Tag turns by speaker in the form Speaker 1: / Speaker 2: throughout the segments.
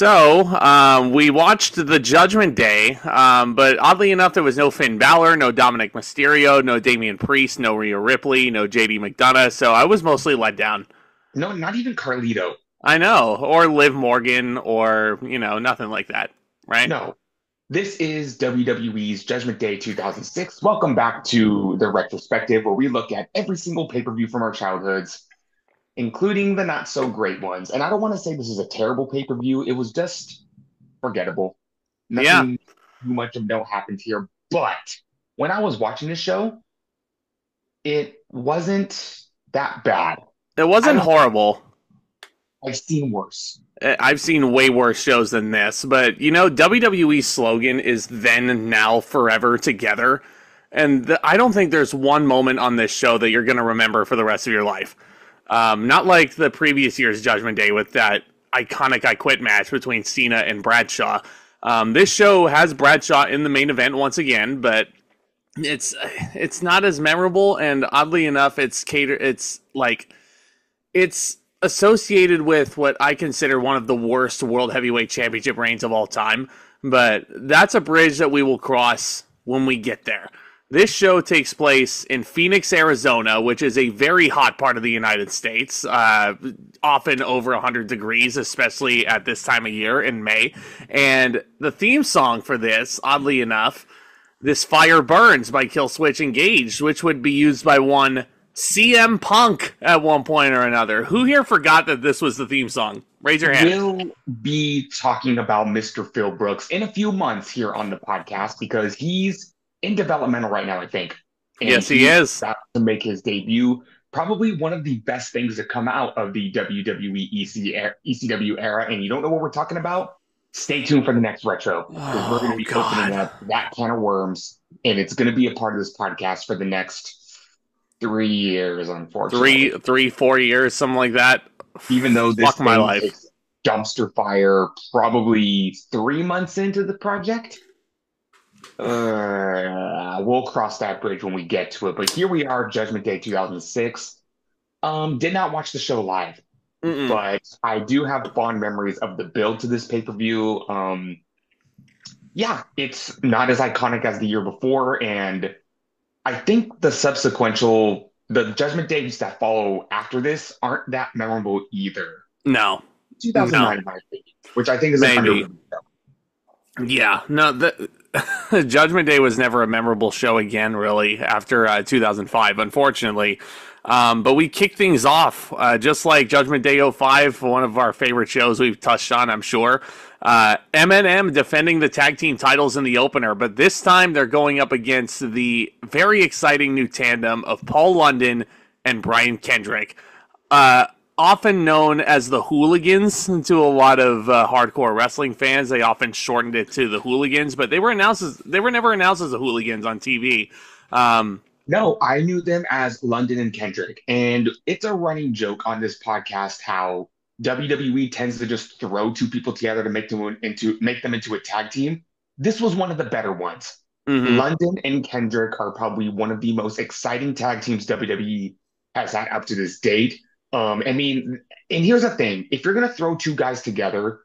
Speaker 1: We watched the Judgment Day, but oddly enough, there was no Finn Balor, no Dominic Mysterio, no Damian Priest, no Rhea Ripley, no JD McDonough, so I was mostly let down.
Speaker 2: No, not even Carlito.
Speaker 1: I know, or Liv Morgan, or, nothing like that, right?
Speaker 2: No. This is WWE's Judgment Day 2006. Welcome back to the retrospective, where we look at every single pay-per-view from our childhoods, including the not-so-great ones. And I don't want to say this is a terrible pay-per-view. It was just forgettable. Nothing too much of note happened here. But when I was watching this show, it wasn't that bad.
Speaker 1: It wasn't horrible.
Speaker 2: I've seen worse.
Speaker 1: I've seen way worse shows than this, but WWE's slogan is then, now, forever, together. And I don't think there's one moment on this show that you're going to remember for the rest of your life. Not like the previous year's Judgment Day with that iconic I Quit match between Cena and Bradshaw. This show has Bradshaw in the main event once again, but it's not as memorable, and oddly enough, it's associated with what I consider one of the worst World Heavyweight Championship reigns of all time, but that's a bridge that we will cross when we get there. This show takes place in Phoenix, Arizona, which is a very hot part of the United States, often over 100 degrees, especially at this time of year in May. And the theme song for this, oddly enough, This Fire Burns by Killswitch Engage, which would be used by one CM Punk at one point or another. Who here forgot that this was the theme song? Raise your hand.
Speaker 2: We'll be talking about Mr. Phil Brooks in a few months here on the podcast because he's in developmental right now, I think.
Speaker 1: And yes, he is.
Speaker 2: About to make his debut. Probably one of the best things to come out of the WWE ECW era. And you don't know what we're talking about? Stay tuned for the next retro. Because we're going to be opening up that can of worms. And it's going to be a part of this podcast for the next 3 years, unfortunately.
Speaker 1: 4 years, something like that.
Speaker 2: Even though this
Speaker 1: Fuck my life.
Speaker 2: Is dumpster fire probably 3 months into the project. We'll cross that bridge when we get to it. But here we are, Judgment Day 2006. Did not watch the show live. But I do have fond memories of the build to this pay-per-view. Yeah, it's not as iconic as the year before, and I think the Judgment Days that follow after this aren't that memorable either.
Speaker 1: No.
Speaker 2: 2009, in my opinion, which I think is maybe.
Speaker 1: Yeah, no, the Judgment Day was never a memorable show again, really, after 2005, unfortunately. But we kicked things off, just like Judgment Day 05, one of our favorite shows we've touched on, I'm sure. M&M defending the tag team titles in the opener, but this time they're going up against the very exciting new tandem of Paul London and Brian Kendrick. Often known as the Hooligans to a lot of hardcore wrestling fans. They often shortened it to the Hooligans, but they were never announced as the Hooligans on TV.
Speaker 2: No, I knew them as London and Kendrick, and it's a running joke on this podcast how WWE tends to just throw two people together to make them into a tag team. This was one of the better ones. London and Kendrick are probably one of the most exciting tag teams WWE has had up to this date. And here's the thing. If you're going to throw two guys together,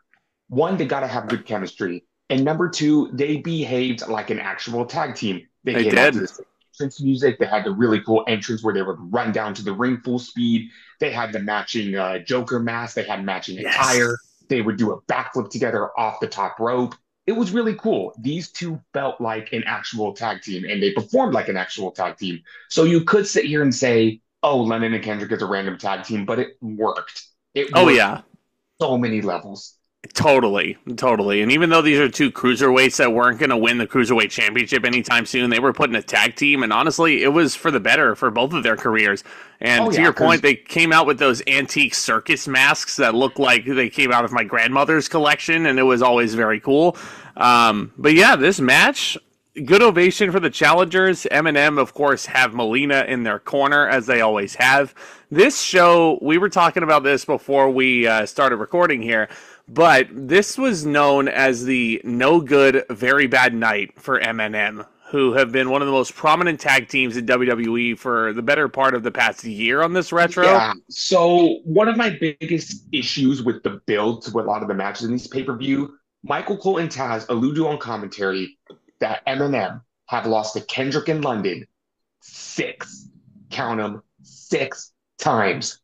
Speaker 2: one, they got to have good chemistry. And number two, they behaved like an actual tag team. They came out to the same entrance music. They had the really cool entrance where they would run down to the ring full speed. They had the matching Joker mask. They had matching attire. They would do a backflip together off the top rope. It was really cool. These two felt like an actual tag team, and they performed like an actual tag team. So you could sit here and say, oh, London and Kendrick is a random tag team, but it worked. So many levels.
Speaker 1: Totally. And even though these are two cruiserweights that weren't going to win the Cruiserweight Championship anytime soon, they were put in a tag team, and honestly, it was for the better for both of their careers. And to your point, they came out with those antique circus masks that looked like they came out of my grandmother's collection, and it was always very cool. But yeah, this match, good ovation for the challengers. M&M, of course, have Melina in their corner, as they always have. This show, we were talking about this before we started recording here, but this was known as the no good, very bad night for M&M, who have been one of the most prominent tag teams in WWE for the better part of the past year on this retro.
Speaker 2: Yeah. So one of my biggest issues with the build to a lot of the matches in these pay-per-view, Michael Cole and Taz alluded on commentary that Eminem have lost to Kendrick in London six, count them, six times.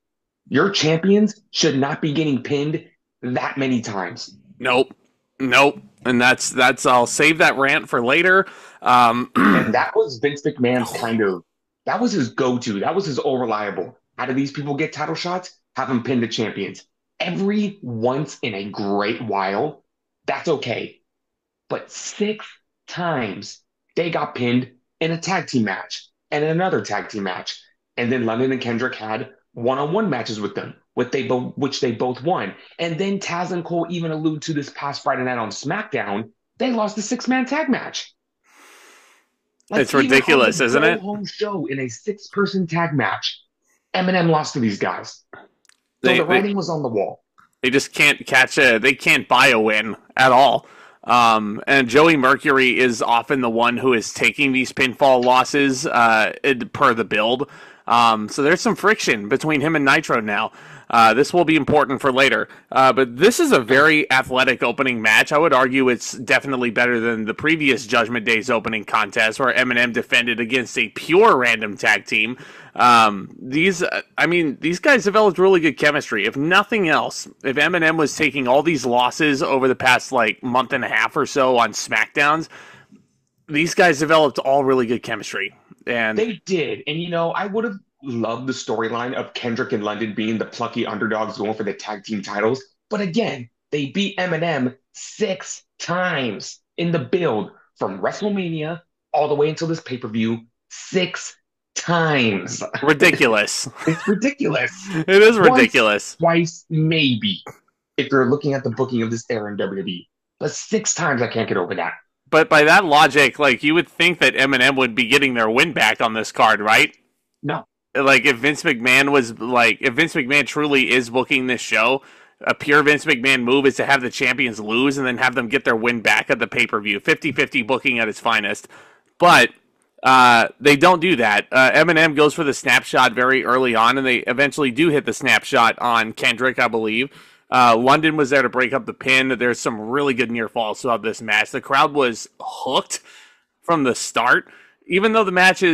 Speaker 2: Your champions should not be getting pinned that many times.
Speaker 1: Nope. And that's I'll save that rant for later.
Speaker 2: And that was Vince McMahon's that was his go-to. That was his all reliable. How do these people get title shots? Have them pin the champions. Every once in a great while, that's okay. But six times they got pinned in a tag team match and another tag team match. And then London and Kendrick had one-on-one matches with them, which they both won. And then Taz and Cole even allude to this past Friday night on SmackDown. They lost the six-man tag match. Like,
Speaker 1: it's ridiculous, isn't it?
Speaker 2: Home show in a six-person tag match, Eminem lost to these guys. So the writing was on the wall.
Speaker 1: They just can't they can't buy a win at all. And Joey Mercury is often the one who is taking these pinfall losses per the build. So there's some friction between him and Nitro now. This will be important for later. But this is a very athletic opening match. I would argue it's definitely better than the previous Judgment Day's opening contest where Eminem defended against a pure random tag team. These guys developed really good chemistry. If nothing else, if Eminem was taking all these losses over the past month and a half or so on SmackDowns, these guys developed all really good chemistry. And
Speaker 2: they did. And, I would have loved the storyline of Kendrick and London being the plucky underdogs going for the tag team titles. But again, they beat Eminem six times in the build from WrestleMania all the way until this pay-per-view. Six times.
Speaker 1: Ridiculous.
Speaker 2: It's ridiculous.
Speaker 1: It is ridiculous.
Speaker 2: Twice, maybe, if you're looking at the booking of this era in WWE. But six times, I can't get over that.
Speaker 1: But by that logic, you would think that Eminem would be getting their win back on this card, right?
Speaker 2: No.
Speaker 1: If Vince McMahon truly is booking this show, a pure Vince McMahon move is to have the champions lose and then have them get their win back at the pay-per-view. 50-50 booking at its finest. But they don't do that. Eminem goes for the snapshot very early on, and they eventually do hit the snapshot on Kendrick, I believe. London was there to break up the pin. There's some really good near falls throughout this match. The crowd was hooked from the start, even though the match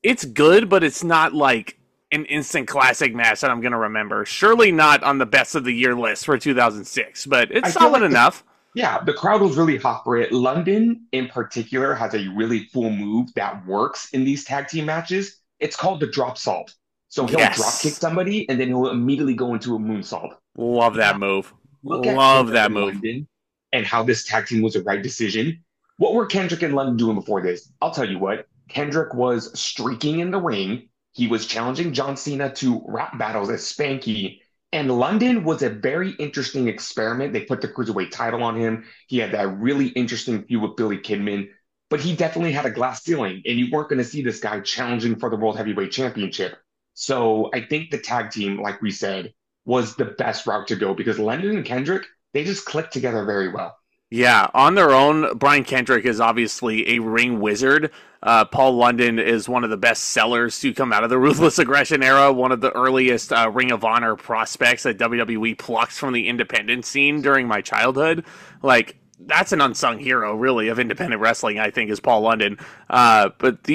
Speaker 1: it's good, but it's not an instant classic match that I'm going to remember. Surely not on the best of the year list for 2006, but it's solid enough.
Speaker 2: The crowd was really hot for it. London, in particular, has a really cool move that works in these tag team matches. It's called the drop salt. So he'll drop kick somebody, and then he'll immediately go into a moonsault.
Speaker 1: Love that move.
Speaker 2: Love that move. London and how this tag team was the right decision. What were Kendrick and London doing before this? I'll tell you what. Kendrick was streaking in the ring. He was challenging John Cena to rap battles as Spanky. And London was a very interesting experiment. They put the Cruiserweight title on him. He had that really interesting feud with Billy Kidman. But he definitely had a glass ceiling. And you weren't going to see this guy challenging for the World Heavyweight Championship. So I think the tag team, like we said, was the best route to go because London and Kendrick, they just clicked together very well.
Speaker 1: Yeah, on their own, Brian Kendrick is obviously a ring wizard. Paul London is one of the best sellers to come out of the Ruthless Aggression era, one of the earliest Ring of Honor prospects that WWE plucked from the independent scene during my childhood. That's an unsung hero, really, of independent wrestling, I think, is Paul London. But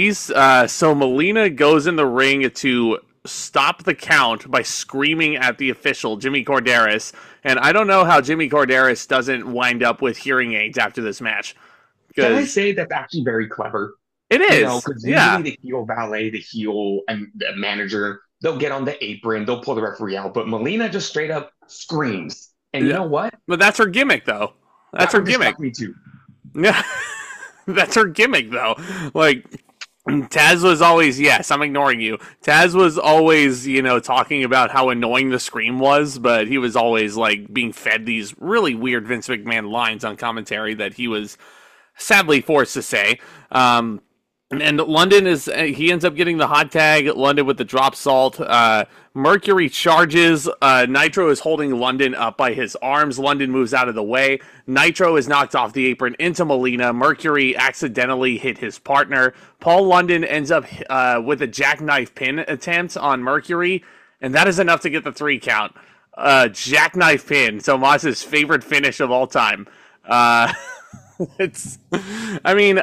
Speaker 1: so Melina goes in the ring to stop the count by screaming at the official, Jimmy Corderas. And I don't know how Jimmy Corderas doesn't wind up with hearing aids after this match.
Speaker 2: Can I say that's actually very clever?
Speaker 1: It is.
Speaker 2: Because usually the heel valet, the heel and the manager, they'll get on the apron, they'll pull the referee out. But Melina just straight up screams. And you know what?
Speaker 1: But that's her gimmick, though. That's her gimmick.
Speaker 2: Me too.
Speaker 1: Yeah. That's her gimmick, though. Taz was always, yes, I'm ignoring you. Taz was always, talking about how annoying the scream was, but he was always, being fed these really weird Vince McMahon lines on commentary that he was sadly forced to say. And London he ends up getting the hot tag. London with the drop salt. Mercury charges. Nitro is holding London up by his arms. London moves out of the way. Nitro is knocked off the apron into Melina. Mercury accidentally hit his partner. Paul London ends up with a jackknife pin attempt on Mercury, and that is enough to get the 3 count. Jackknife pin, Tomas's favorite finish of all time. It's, I mean,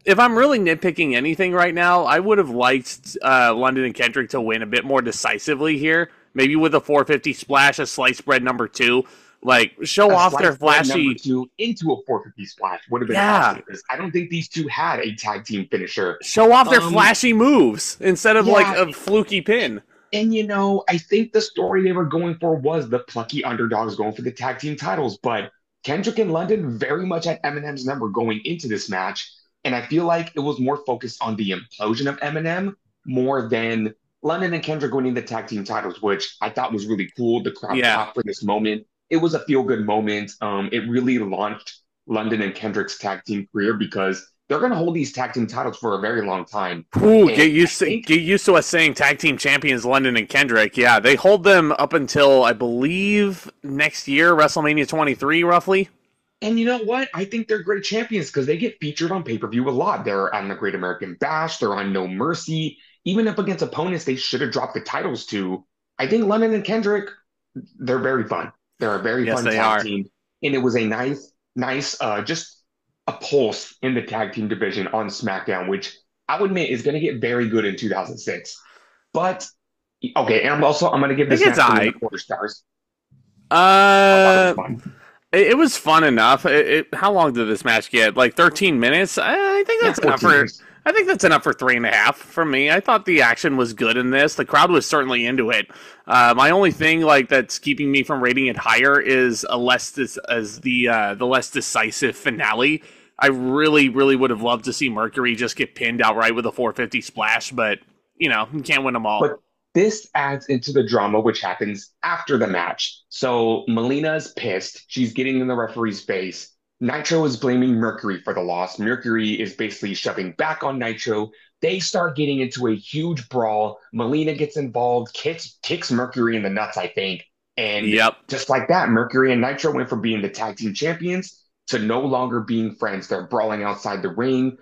Speaker 1: if I'm really nitpicking anything right now, I would have liked London and Kendrick to win a bit more decisively here. Maybe with a 450 splash, a sliced bread number 2. Like, show off their flashy...
Speaker 2: number 2 into a 450 splash would have been awesome. Because I don't think these two had a tag team finisher.
Speaker 1: Show off their flashy moves instead of, like, a fluky pin.
Speaker 2: And, you know, I think the story they were going for was the plucky underdogs going for the tag team titles. But Kendrick and London very much at Eminem's number going into this match. And I feel like it was more focused on the implosion of Eminem more than London and Kendrick winning the tag team titles, which I thought was really cool. The crowd clapped for this moment. It was a feel-good moment. It really launched London and Kendrick's tag team career because they're going to hold these tag team titles for a very long time.
Speaker 1: Ooh, get used to us saying tag team champions London and Kendrick. Yeah, they hold them up until, I believe, next year, WrestleMania 23, roughly.
Speaker 2: And you know what? I think they're great champions because they get featured on pay-per-view a lot. They're on the Great American Bash. They're on No Mercy. Even up against opponents they should have dropped the titles to. I think London and Kendrick, they're very fun. They're a very fun tag team. And it was a nice, just a pulse in the tag team division on SmackDown, which I would admit is going to get very good in 2006. But, okay, and I'm going to give this match 4 stars.
Speaker 1: It was fun enough. How long did this match get? Like 13 minutes? I think that's enough for. I think that's enough for 3.5 from me. I thought the action was good in this. The crowd was certainly into it. My only thing that's keeping me from rating it higher is the less decisive finale. I really, really would have loved to see Mercury just get pinned outright with a 450 splash, but you can't win them all.
Speaker 2: But this adds into the drama which happens after the match. So Melina's pissed. She's getting in the referee's face. Nitro is blaming Mercury for the loss. Mercury is basically shoving back on Nitro. They start getting into a huge brawl. Melina gets involved, kicks Mercury in the nuts, I think. And just like that, Mercury and Nitro went from being the tag team champions to no longer being friends. They're brawling outside the ring.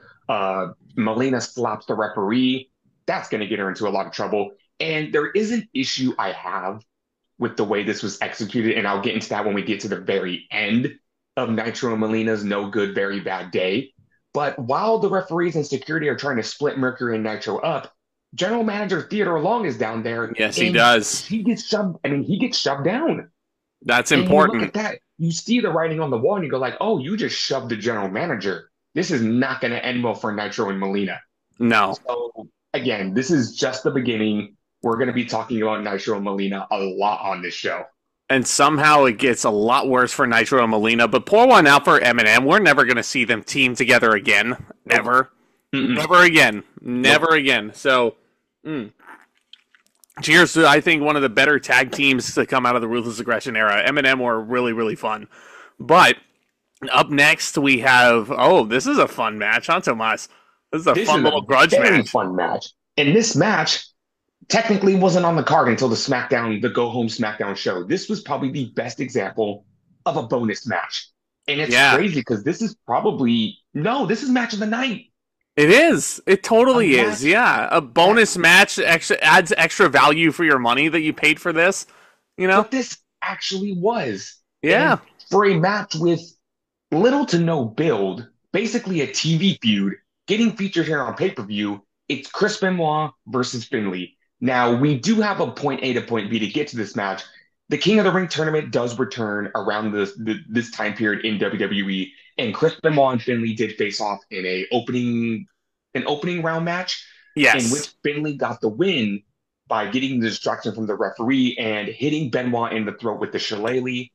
Speaker 2: Melina slaps the referee. That's going to get her into a lot of trouble. And there is an issue I have with the way this was executed, and I'll get into that when we get to the very end of Nitro and Melina's no good, very bad day. But while the referees and security are trying to split Mercury and Nitro up, General Manager Theodore Long is down there.
Speaker 1: Yes, he does.
Speaker 2: He gets shoved. He gets shoved down.
Speaker 1: That's important.
Speaker 2: You look at that. You see the writing on the wall, and you go like, "Oh, you just shoved the General Manager. This is not going to end well for Nitro and Melina."
Speaker 1: No.
Speaker 2: So again, this is just the beginning. We're going to be talking about Nitro and Melina a lot on this show.
Speaker 1: And somehow it gets a lot worse for Nitro and Melina. But pour one out for Eminem. We're never going to see them team together again. Never. Never again. Never again. So, cheers to, I think, one of the better tag teams to come out of the Ruthless Aggression era. Eminem were really, really fun. But up next we have, this is a fun match, huh, Tomas? This is a fun little grudge match.
Speaker 2: Fun match. And this match technically wasn't on the card until the Go Home SmackDown show. This was probably the best example of a bonus match. And it's crazy because this is match of the night.
Speaker 1: It is. It totally is. Yeah. A bonus match adds extra value for your money that you paid for this,
Speaker 2: But this actually was.
Speaker 1: Yeah.
Speaker 2: And for a match with little to no build, basically a TV feud, getting featured here on pay-per-view, it's Chris Benoit versus Finlay. Now, we do have a point A to point B to get to this match. The King of the Ring tournament does return around this time period in WWE, and Chris Benoit and Finlay did face off in an opening round match, in which Finlay got the win by getting the distraction from the referee and hitting Benoit in the throat with the shillelagh.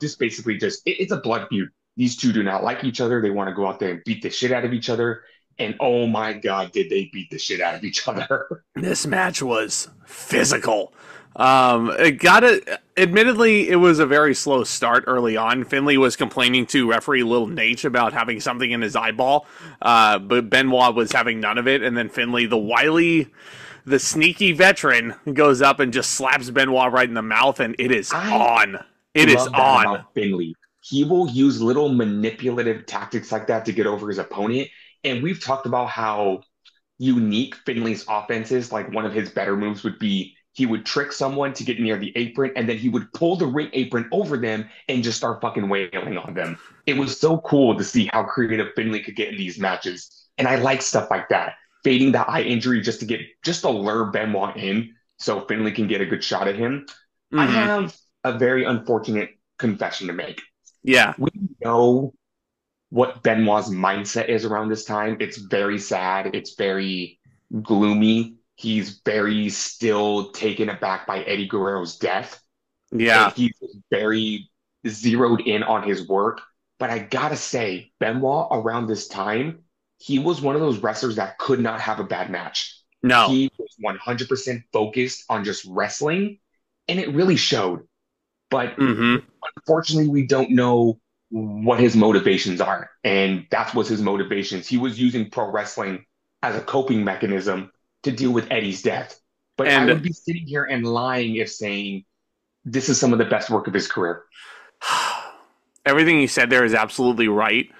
Speaker 2: This basically it's a blood feud. These two do not like each other. They want to go out there and beat the shit out of each other. And oh my God, did they beat the shit out of each other.
Speaker 1: This match was physical. Admittedly, it was a very slow start early on. Finlay was complaining to referee Lil Nate about having something in his eyeball, but Benoit was having none of it. And then Finlay, the sneaky veteran, goes up and just slaps Benoit right in the mouth, and it is
Speaker 2: I
Speaker 1: on. It is
Speaker 2: love that
Speaker 1: on.
Speaker 2: about Finley. He will use little manipulative tactics like that to get over his opponent. And we've talked about how unique Finley's offense is. Like one of his better moves would be he would trick someone to get near the apron and then he would pull the ring apron over them and just start fucking wailing on them. It was so cool to see how creative Finley could get in these matches. And I like stuff like that. Fading the eye injury just to lure Benoit in so Finley can get a good shot at him. I
Speaker 1: Mm-hmm.
Speaker 2: have a very unfortunate confession to make.
Speaker 1: Yeah.
Speaker 2: We know what Benoit's mindset is around this time. It's very sad. It's very gloomy. He's very still taken aback by Eddie Guerrero's death, and
Speaker 1: Yeah.
Speaker 2: he's very zeroed in on his work. But I gotta say, Benoit around this time, he was one of those wrestlers that could not have a bad match.
Speaker 1: No.
Speaker 2: He was 100% focused on just wrestling, and it really showed. But
Speaker 1: Mm-hmm.
Speaker 2: unfortunately, we don't know what his motivations are. And that's what's his motivations. He was using pro wrestling as a coping mechanism to deal with Eddie's death. But I
Speaker 1: And
Speaker 2: would be sitting here and lying if saying this is some of the best work of his career.
Speaker 1: everything you said there is absolutely right.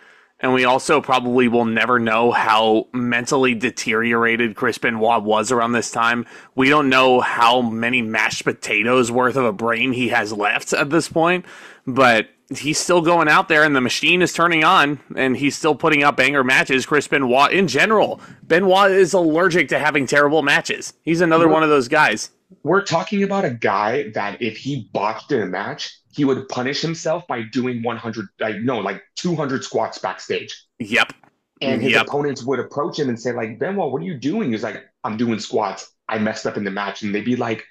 Speaker 1: And we also probably will never know how mentally deteriorated Chris Benoit was around this time. We don't know how many mashed potatoes worth of a brain he has left at this point, but he's still going out there and the machine is turning on and he's still putting up banger matches. Chris Benoit, in general, Benoit is allergic to having terrible matches. He's another
Speaker 2: We're,
Speaker 1: one of those guys.
Speaker 2: we're talking about a guy that if he botched in a match, he would punish himself by doing 100, like 200 squats backstage.
Speaker 1: Yep.
Speaker 2: And his
Speaker 1: Yep.
Speaker 2: opponents would approach him and say, like, Benoit, what are you doing? He's like, I'm doing squats. I messed up in the match. And they'd be like,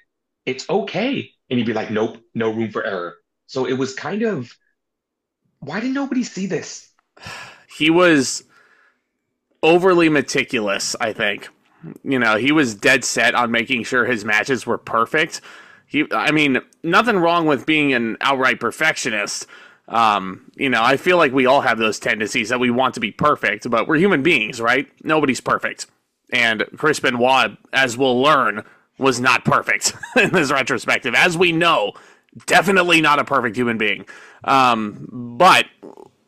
Speaker 2: it's okay. And he'd be like, nope, no room for error. So it was kind of, why did nobody see this?
Speaker 1: He was overly meticulous, I think. He was dead set on making sure his matches were perfect. I mean, nothing wrong with being an outright perfectionist. I feel like we all have those tendencies that we want to be perfect, but we're human beings, right? Nobody's perfect. And Chris Benoit, as we'll learn, was not perfect in this retrospective. As we know, definitely not a perfect human being. But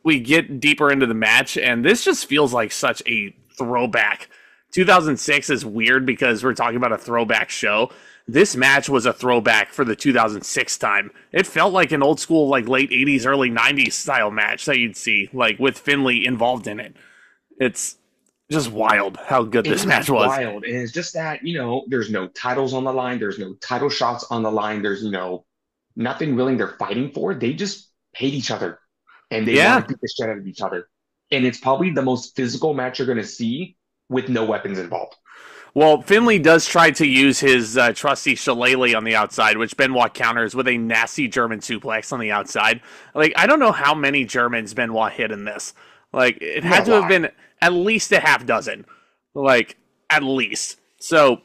Speaker 1: we get deeper into the match, and this just feels like such a throwback. 2006 is weird because we're talking about a throwback show. This match was a throwback for the 2006 time. It felt like an old school, like late 80s, early 90s style match that you'd see, like with Finlay involved in it. It's just wild how good this match was.
Speaker 2: Wild. And it's just that, there's no titles on the line. There's no title shots on the line. There's, nothing really they're fighting for. They just hate each other and they
Speaker 1: Yeah.
Speaker 2: want to beat the shit out of each other. And it's probably the most physical match you're going to see with no weapons involved.
Speaker 1: Well, Finlay does try to use his trusty shillelagh on the outside, which Benoit counters with a nasty German suplex on the outside. Like, I don't know how many Germans Benoit hit in this. Like, it had to have been at least a half dozen. Like, at least. So,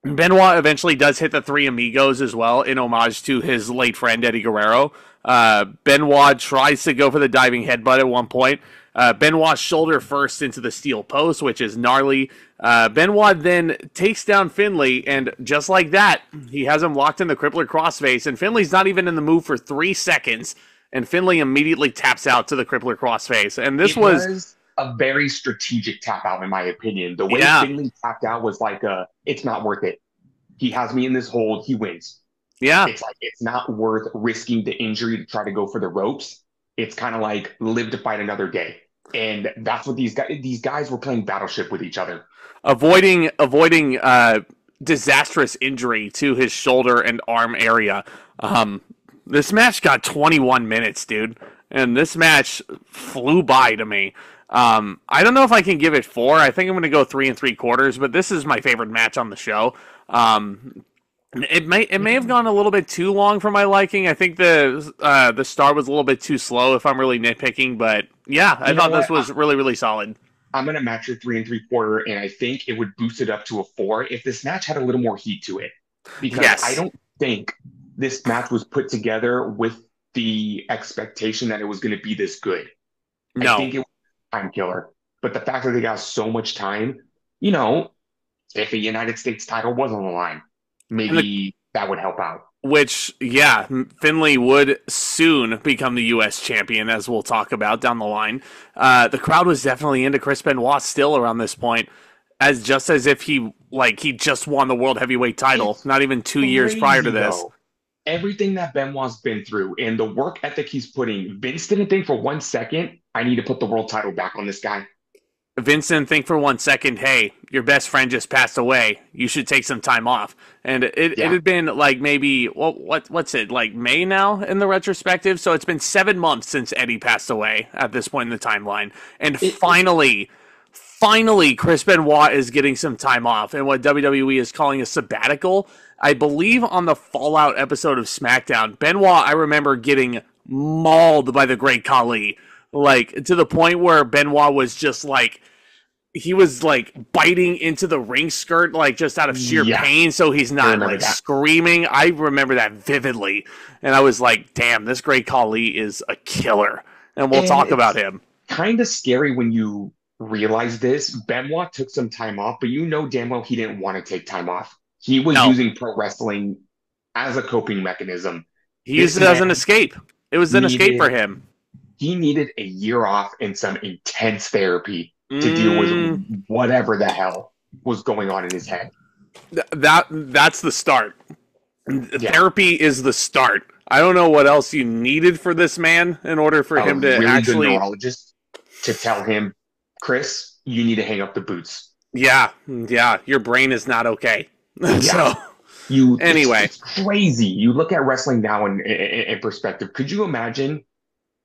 Speaker 1: Benoit eventually does hit the Three Amigos as well, in homage to his late friend, Eddie Guerrero. Benoit tries to go for the diving headbutt at one point. Benoit's shoulder first into the steel post, which is gnarly. Benoit then takes down Finlay, and just like that, he has him locked in the crippler crossface, and Finlay's not even in the move for 3 seconds, and Finlay immediately taps out to the crippler crossface. And this was
Speaker 2: a very strategic tap out, in my opinion. The way Finlay tapped out was like, it's not worth it. He has me in this hold. He wins.
Speaker 1: Yeah.
Speaker 2: It's like, it's not worth risking the injury to try to go for the ropes. It's kind of like live to fight another day. And that's what these guys were playing Battleship with each other.
Speaker 1: Avoiding disastrous injury to his shoulder and arm area. This match got 21 minutes, dude. And this match flew by to me. I don't know if I can give it 4. I think I'm going to go 3 3/4, but this is my favorite match on the show. It may have gone a little bit too long for my liking. I think the start was a little bit too slow if I'm really nitpicking, but yeah, I thought this was really, really solid.
Speaker 2: I'm going to match your 3 3/4, and I think it would boost it up to a 4 if this match had a little more heat to it. Because
Speaker 1: Yes.
Speaker 2: I don't think this match was put together with the expectation that it was going to be this good. I
Speaker 1: No.
Speaker 2: think it was a time killer. But the fact that they got so much time, you know, if a United States title was on the line,
Speaker 1: And the
Speaker 2: maybe that would help out.
Speaker 1: Which, yeah, Finlay would soon become the U.S. champion, as we'll talk about down the line. The crowd was definitely into Chris Benoit still around this point, as if he just won the world heavyweight title,
Speaker 2: It's
Speaker 1: not even 2 years prior to
Speaker 2: crazy
Speaker 1: this.
Speaker 2: though. Everything that Benoit's been through and the work ethic he's putting, Vince didn't think for 1 second, I need to put the world title back on this guy.
Speaker 1: Vince didn't think for 1 second, hey, your best friend just passed away. You should take some time off. And it
Speaker 2: Yeah.
Speaker 1: had been like maybe, what's it, like May now in the retrospective? So it's been 7 months since Eddie passed away at this point in the timeline. And finally, Chris Benoit is getting some time off and what WWE is calling a sabbatical. I believe on the Fallout episode of SmackDown, Benoit, I remember getting mauled by the great Khali. Like, to the point where Benoit was just like, he was like biting into the ring skirt, like just out of sheer
Speaker 2: Yeah,
Speaker 1: pain. So he's
Speaker 2: I
Speaker 1: not
Speaker 2: remember
Speaker 1: like
Speaker 2: that.
Speaker 1: screaming. I remember that vividly. And I was like, damn, this great Khali is a killer. And we'll
Speaker 2: And
Speaker 1: talk about
Speaker 2: it's
Speaker 1: him.
Speaker 2: kind of scary when you realize this. Benoit took some time off, but you know damn well he didn't want to take time off. He was
Speaker 1: No,
Speaker 2: using pro wrestling as a coping mechanism.
Speaker 1: he used
Speaker 2: This
Speaker 1: it as an
Speaker 2: man
Speaker 1: escape. It was an escape for
Speaker 2: needed
Speaker 1: him.
Speaker 2: he needed a year off and some intense therapy to deal
Speaker 1: Mm,
Speaker 2: with whatever the hell was going on in his head.
Speaker 1: that's the start.
Speaker 2: Yeah,
Speaker 1: Therapy is the start. I don't know what else you needed for this man in order for
Speaker 2: a
Speaker 1: him to
Speaker 2: really good
Speaker 1: actually.
Speaker 2: neurologist to tell him, Chris, you need to hang up the boots.
Speaker 1: Yeah, your brain is not okay.
Speaker 2: Yeah,
Speaker 1: So, anyway.
Speaker 2: it's crazy. You look at wrestling now in perspective. Could you imagine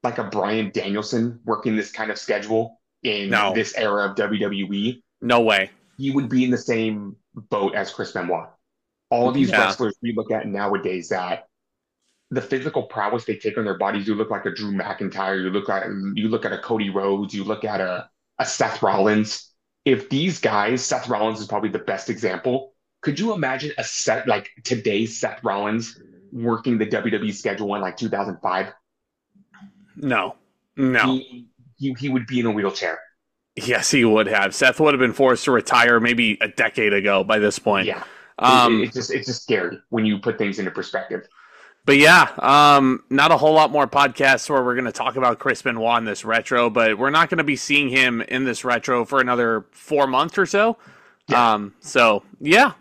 Speaker 2: like a Bryan Danielson working this kind of schedule in
Speaker 1: No,
Speaker 2: this era of WWE?
Speaker 1: no way.
Speaker 2: He would be in the same boat as Chris Benoit. All of these
Speaker 1: Yeah,
Speaker 2: wrestlers we look at nowadays that the physical prowess they take on their bodies, you look like a Drew McIntyre, you look at a Cody Rhodes, you look at a Seth Rollins. If these guys, Seth Rollins is probably the best example. Could you imagine a set like today's Seth Rollins working the WWE schedule in like 2005?
Speaker 1: no, no.
Speaker 2: He would be in a wheelchair.
Speaker 1: Yes, he would have. Seth would have been forced to retire maybe a decade ago by this point.
Speaker 2: Yeah.
Speaker 1: Um,
Speaker 2: It's just scary when you put things into perspective.
Speaker 1: but yeah, not a whole lot more podcasts where we're going to talk about Chris Benoit in this retro, but we're not going to be seeing him in this retro for another 4 months or so.
Speaker 2: Yeah.
Speaker 1: So yeah.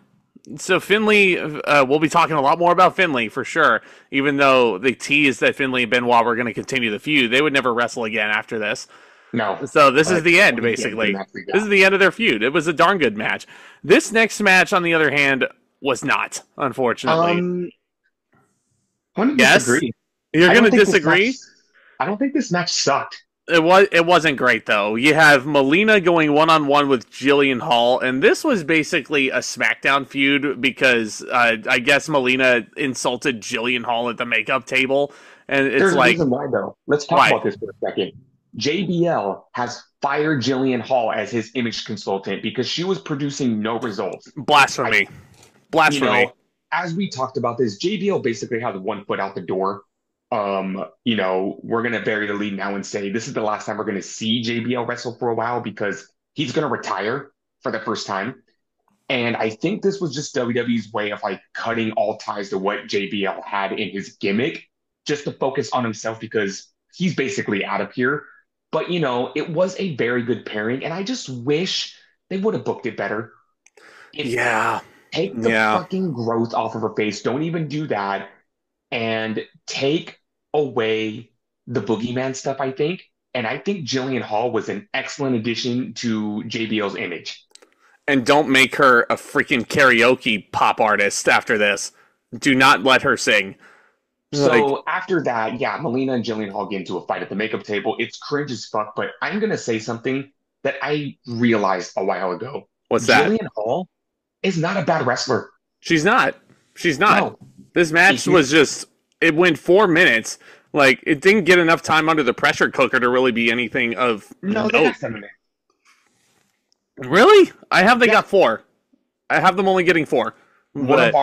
Speaker 1: So Finlay, we'll be talking a lot more about Finlay for sure. Even though they teased that Finlay and Benoit were going to continue the feud, they would never wrestle again after this.
Speaker 2: No.
Speaker 1: So this is
Speaker 2: But
Speaker 1: the end,
Speaker 2: we get the
Speaker 1: basically.
Speaker 2: match we
Speaker 1: This
Speaker 2: got.
Speaker 1: is the end of their feud. It was a darn good match. This next match, on the other hand, was not, unfortunately.
Speaker 2: I'm going to
Speaker 1: Yes?
Speaker 2: disagree.
Speaker 1: You're
Speaker 2: I
Speaker 1: going
Speaker 2: don't
Speaker 1: to
Speaker 2: think this
Speaker 1: disagree?
Speaker 2: match I don't think this match sucked.
Speaker 1: It wasn't great though. You have Melina going one-on-one with Jillian Hall, and this was basically a SmackDown feud because I guess Melina insulted Jillian Hall at the makeup table, and it's
Speaker 2: There's a
Speaker 1: like,
Speaker 2: reason why, though. Let's talk
Speaker 1: why?
Speaker 2: about this for a second. JBL has fired Jillian Hall as his image consultant because she was producing no results.
Speaker 1: Blasphemy.
Speaker 2: You
Speaker 1: Blasphemy.
Speaker 2: know, as we talked about this, JBL basically has one foot out the door. We're gonna bury the lead now and say this is the last time we're gonna see JBL wrestle for a while because he's gonna retire for the first time. And I think this was just WWE's way of like cutting all ties to what JBL had in his gimmick, just to focus on himself because he's basically out of here. But it was a very good pairing, and I just wish they would have booked it better. If
Speaker 1: Yeah.
Speaker 2: Take the
Speaker 1: Yeah.
Speaker 2: fucking growth off of her face. Don't even do that. And take away the boogeyman stuff, I think. And I think Jillian Hall was an excellent addition to JBL's image.
Speaker 1: And don't make her a freaking karaoke pop artist after this. Do not let her sing.
Speaker 2: So after that, yeah, Melina and Jillian Hall get into a fight at the makeup table. It's cringe as fuck, but I'm going to say something that I realized a while ago.
Speaker 1: What's that?
Speaker 2: Jillian Hall is not a bad wrestler.
Speaker 1: She's not. She's not.
Speaker 2: No.
Speaker 1: This match was just, it went 4 minutes. Like, it didn't get enough time under the pressure cooker to really be anything of
Speaker 2: No, they
Speaker 1: note.
Speaker 2: got 7 minutes.
Speaker 1: Really? I have they
Speaker 2: Yeah.
Speaker 1: got 4. I have them only getting 4. But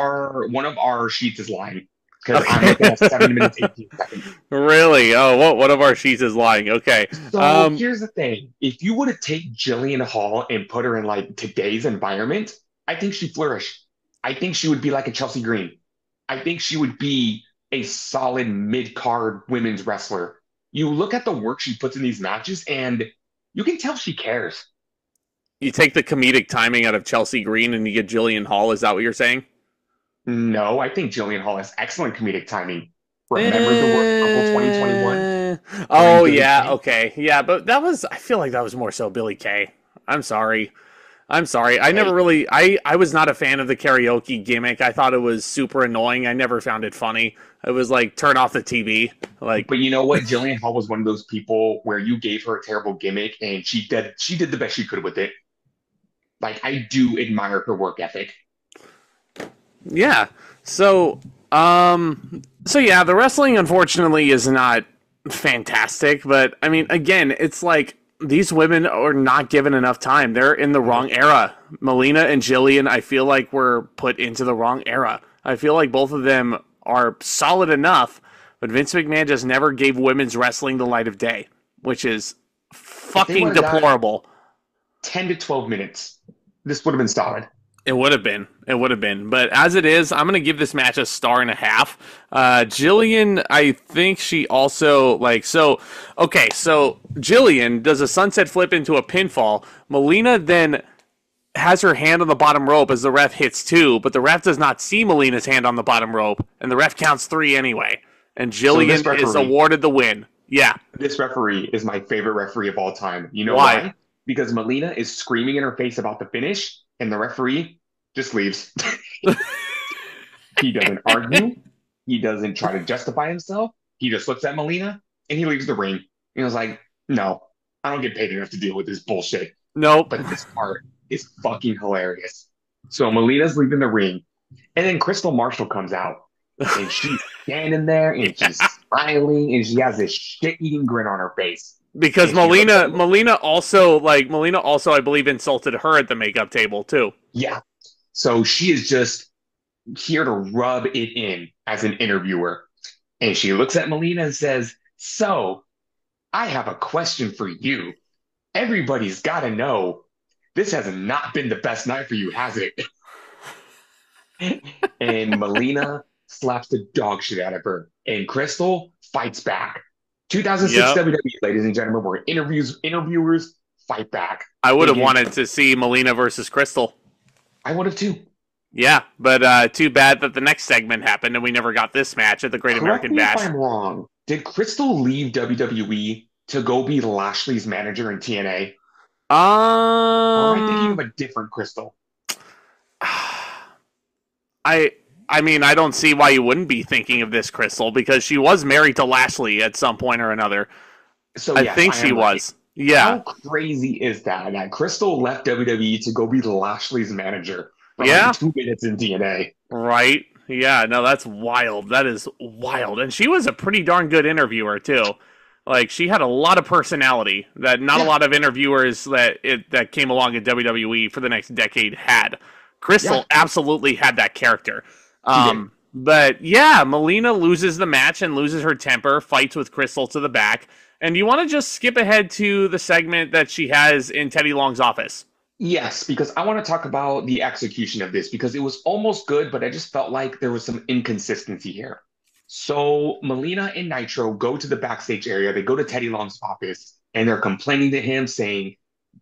Speaker 2: one of our sheets is lying because I'm
Speaker 1: okay.
Speaker 2: looking at 7 minutes 18 seconds.
Speaker 1: Really? Oh, what one of our sheets is lying. Okay.
Speaker 2: So here's the thing: if you were to take Jillian Hall and put her in like today's environment, I think she'd flourish. I think she would be like a Chelsea Green. I think she would be a solid mid-card women's wrestler. You look at the work she puts in these matches, and you can tell she cares.
Speaker 1: You take the comedic timing out of Chelsea Green and you get Jillian Hall. Is that what you're saying?
Speaker 2: No, I think Jillian Hall has excellent comedic timing. Remember the Royal Rumble 2021 during
Speaker 1: Oh
Speaker 2: Billy
Speaker 1: yeah,
Speaker 2: Kay?
Speaker 1: okay, yeah, but that was. I feel like that was more so Billy Kay. I'm sorry. I'm sorry. I never
Speaker 2: Hey,
Speaker 1: really. I was not a fan of the karaoke gimmick. I thought it was super annoying. I never found it funny. It was like turn off the TV. Like
Speaker 2: but you know what? Jillian Hall was one of those people where you gave her a terrible gimmick and she did the best she could with it. Like I do admire her work ethic.
Speaker 1: yeah. So so yeah, the wrestling unfortunately is not fantastic, but I mean again, it's like these women are not given enough time. They're in the wrong era. Melina and Jillian, I feel like were put into the wrong era. I feel like both of them are solid enough, but Vince McMahon just never gave women's wrestling the light of day, which is
Speaker 2: If they
Speaker 1: fucking
Speaker 2: would have got
Speaker 1: deplorable.
Speaker 2: 10 to 12 minutes, this would have been solid.
Speaker 1: It would have been. It would have been. But as it is, I'm going to give this match a star and a half. Jillian, I think she also, like, so, okay, so Jillian does a sunset flip into a pinfall. Melina then has her hand on the bottom rope as the ref hits two, but the ref does not see Melina's hand on the bottom rope, and the ref counts three anyway. And
Speaker 2: So this
Speaker 1: Jillian is
Speaker 2: referee,
Speaker 1: awarded the win. Yeah.
Speaker 2: this referee is my favorite referee of all time. You know
Speaker 1: Why?
Speaker 2: why? Because Melina is screaming in her face about the finish, and the referee just leaves. He doesn't argue. He doesn't try to justify himself. He just looks at Melina and he leaves the ring. And he was like, no, I don't get paid enough to deal with this bullshit.
Speaker 1: Nope.
Speaker 2: But this part is fucking hilarious. So Melina's leaving the ring, and then Crystal Marshall comes out, and she's standing there, and she's smiling, and she has this shit-eating grin on her face.
Speaker 1: Because
Speaker 2: And she looks at
Speaker 1: Melina also, I believe, insulted her at the makeup table, too.
Speaker 2: yeah. So she is just here to rub it in as an interviewer. And she looks at Melina and says, so, I have a question for you. Everybody's got to know this has not been the best night for you, has it? And Melina slaps the dog shit out of her. And Crystal fights back. 2006
Speaker 1: Yep.
Speaker 2: WWE, ladies and gentlemen, where interviewers fight back.
Speaker 1: I would have
Speaker 2: Again,
Speaker 1: wanted to see Melina versus Crystal.
Speaker 2: I would have too.
Speaker 1: Yeah, but too bad that the next segment happened and we never got this match at the Great
Speaker 2: Correct
Speaker 1: American
Speaker 2: me if
Speaker 1: Bash.
Speaker 2: I'm wrong. Did Crystal leave WWE to go be Lashley's manager in TNA? Or am I thinking of a different Crystal?
Speaker 1: I mean, I don't see why you wouldn't be thinking of this Crystal because she was married to Lashley at some point or another.
Speaker 2: So
Speaker 1: I
Speaker 2: yes,
Speaker 1: think
Speaker 2: I
Speaker 1: she
Speaker 2: am right.
Speaker 1: was. Yeah.
Speaker 2: How crazy is that? That Crystal left WWE to go be Lashley's manager for
Speaker 1: Yeah.
Speaker 2: like 2 minutes in TNA.
Speaker 1: Right. Yeah, no, that's wild. That is wild. And she was a pretty darn good interviewer too. Like she had a lot of personality that not a
Speaker 2: Yeah,
Speaker 1: lot of interviewers that came along at WWE for the next decade had.
Speaker 2: yeah,
Speaker 1: Crystal absolutely had that character.
Speaker 2: she did.
Speaker 1: But yeah, Melina loses the match and loses her temper, fights with Crystal to the back. And you want to just skip ahead to the segment that she has in Teddy Long's office.
Speaker 2: Yes, because I want to talk about the execution of this because it was almost good, but I just felt like there was some inconsistency here. So Melina and Nitro go to the backstage area. They go to Teddy Long's office and they're complaining to him, saying,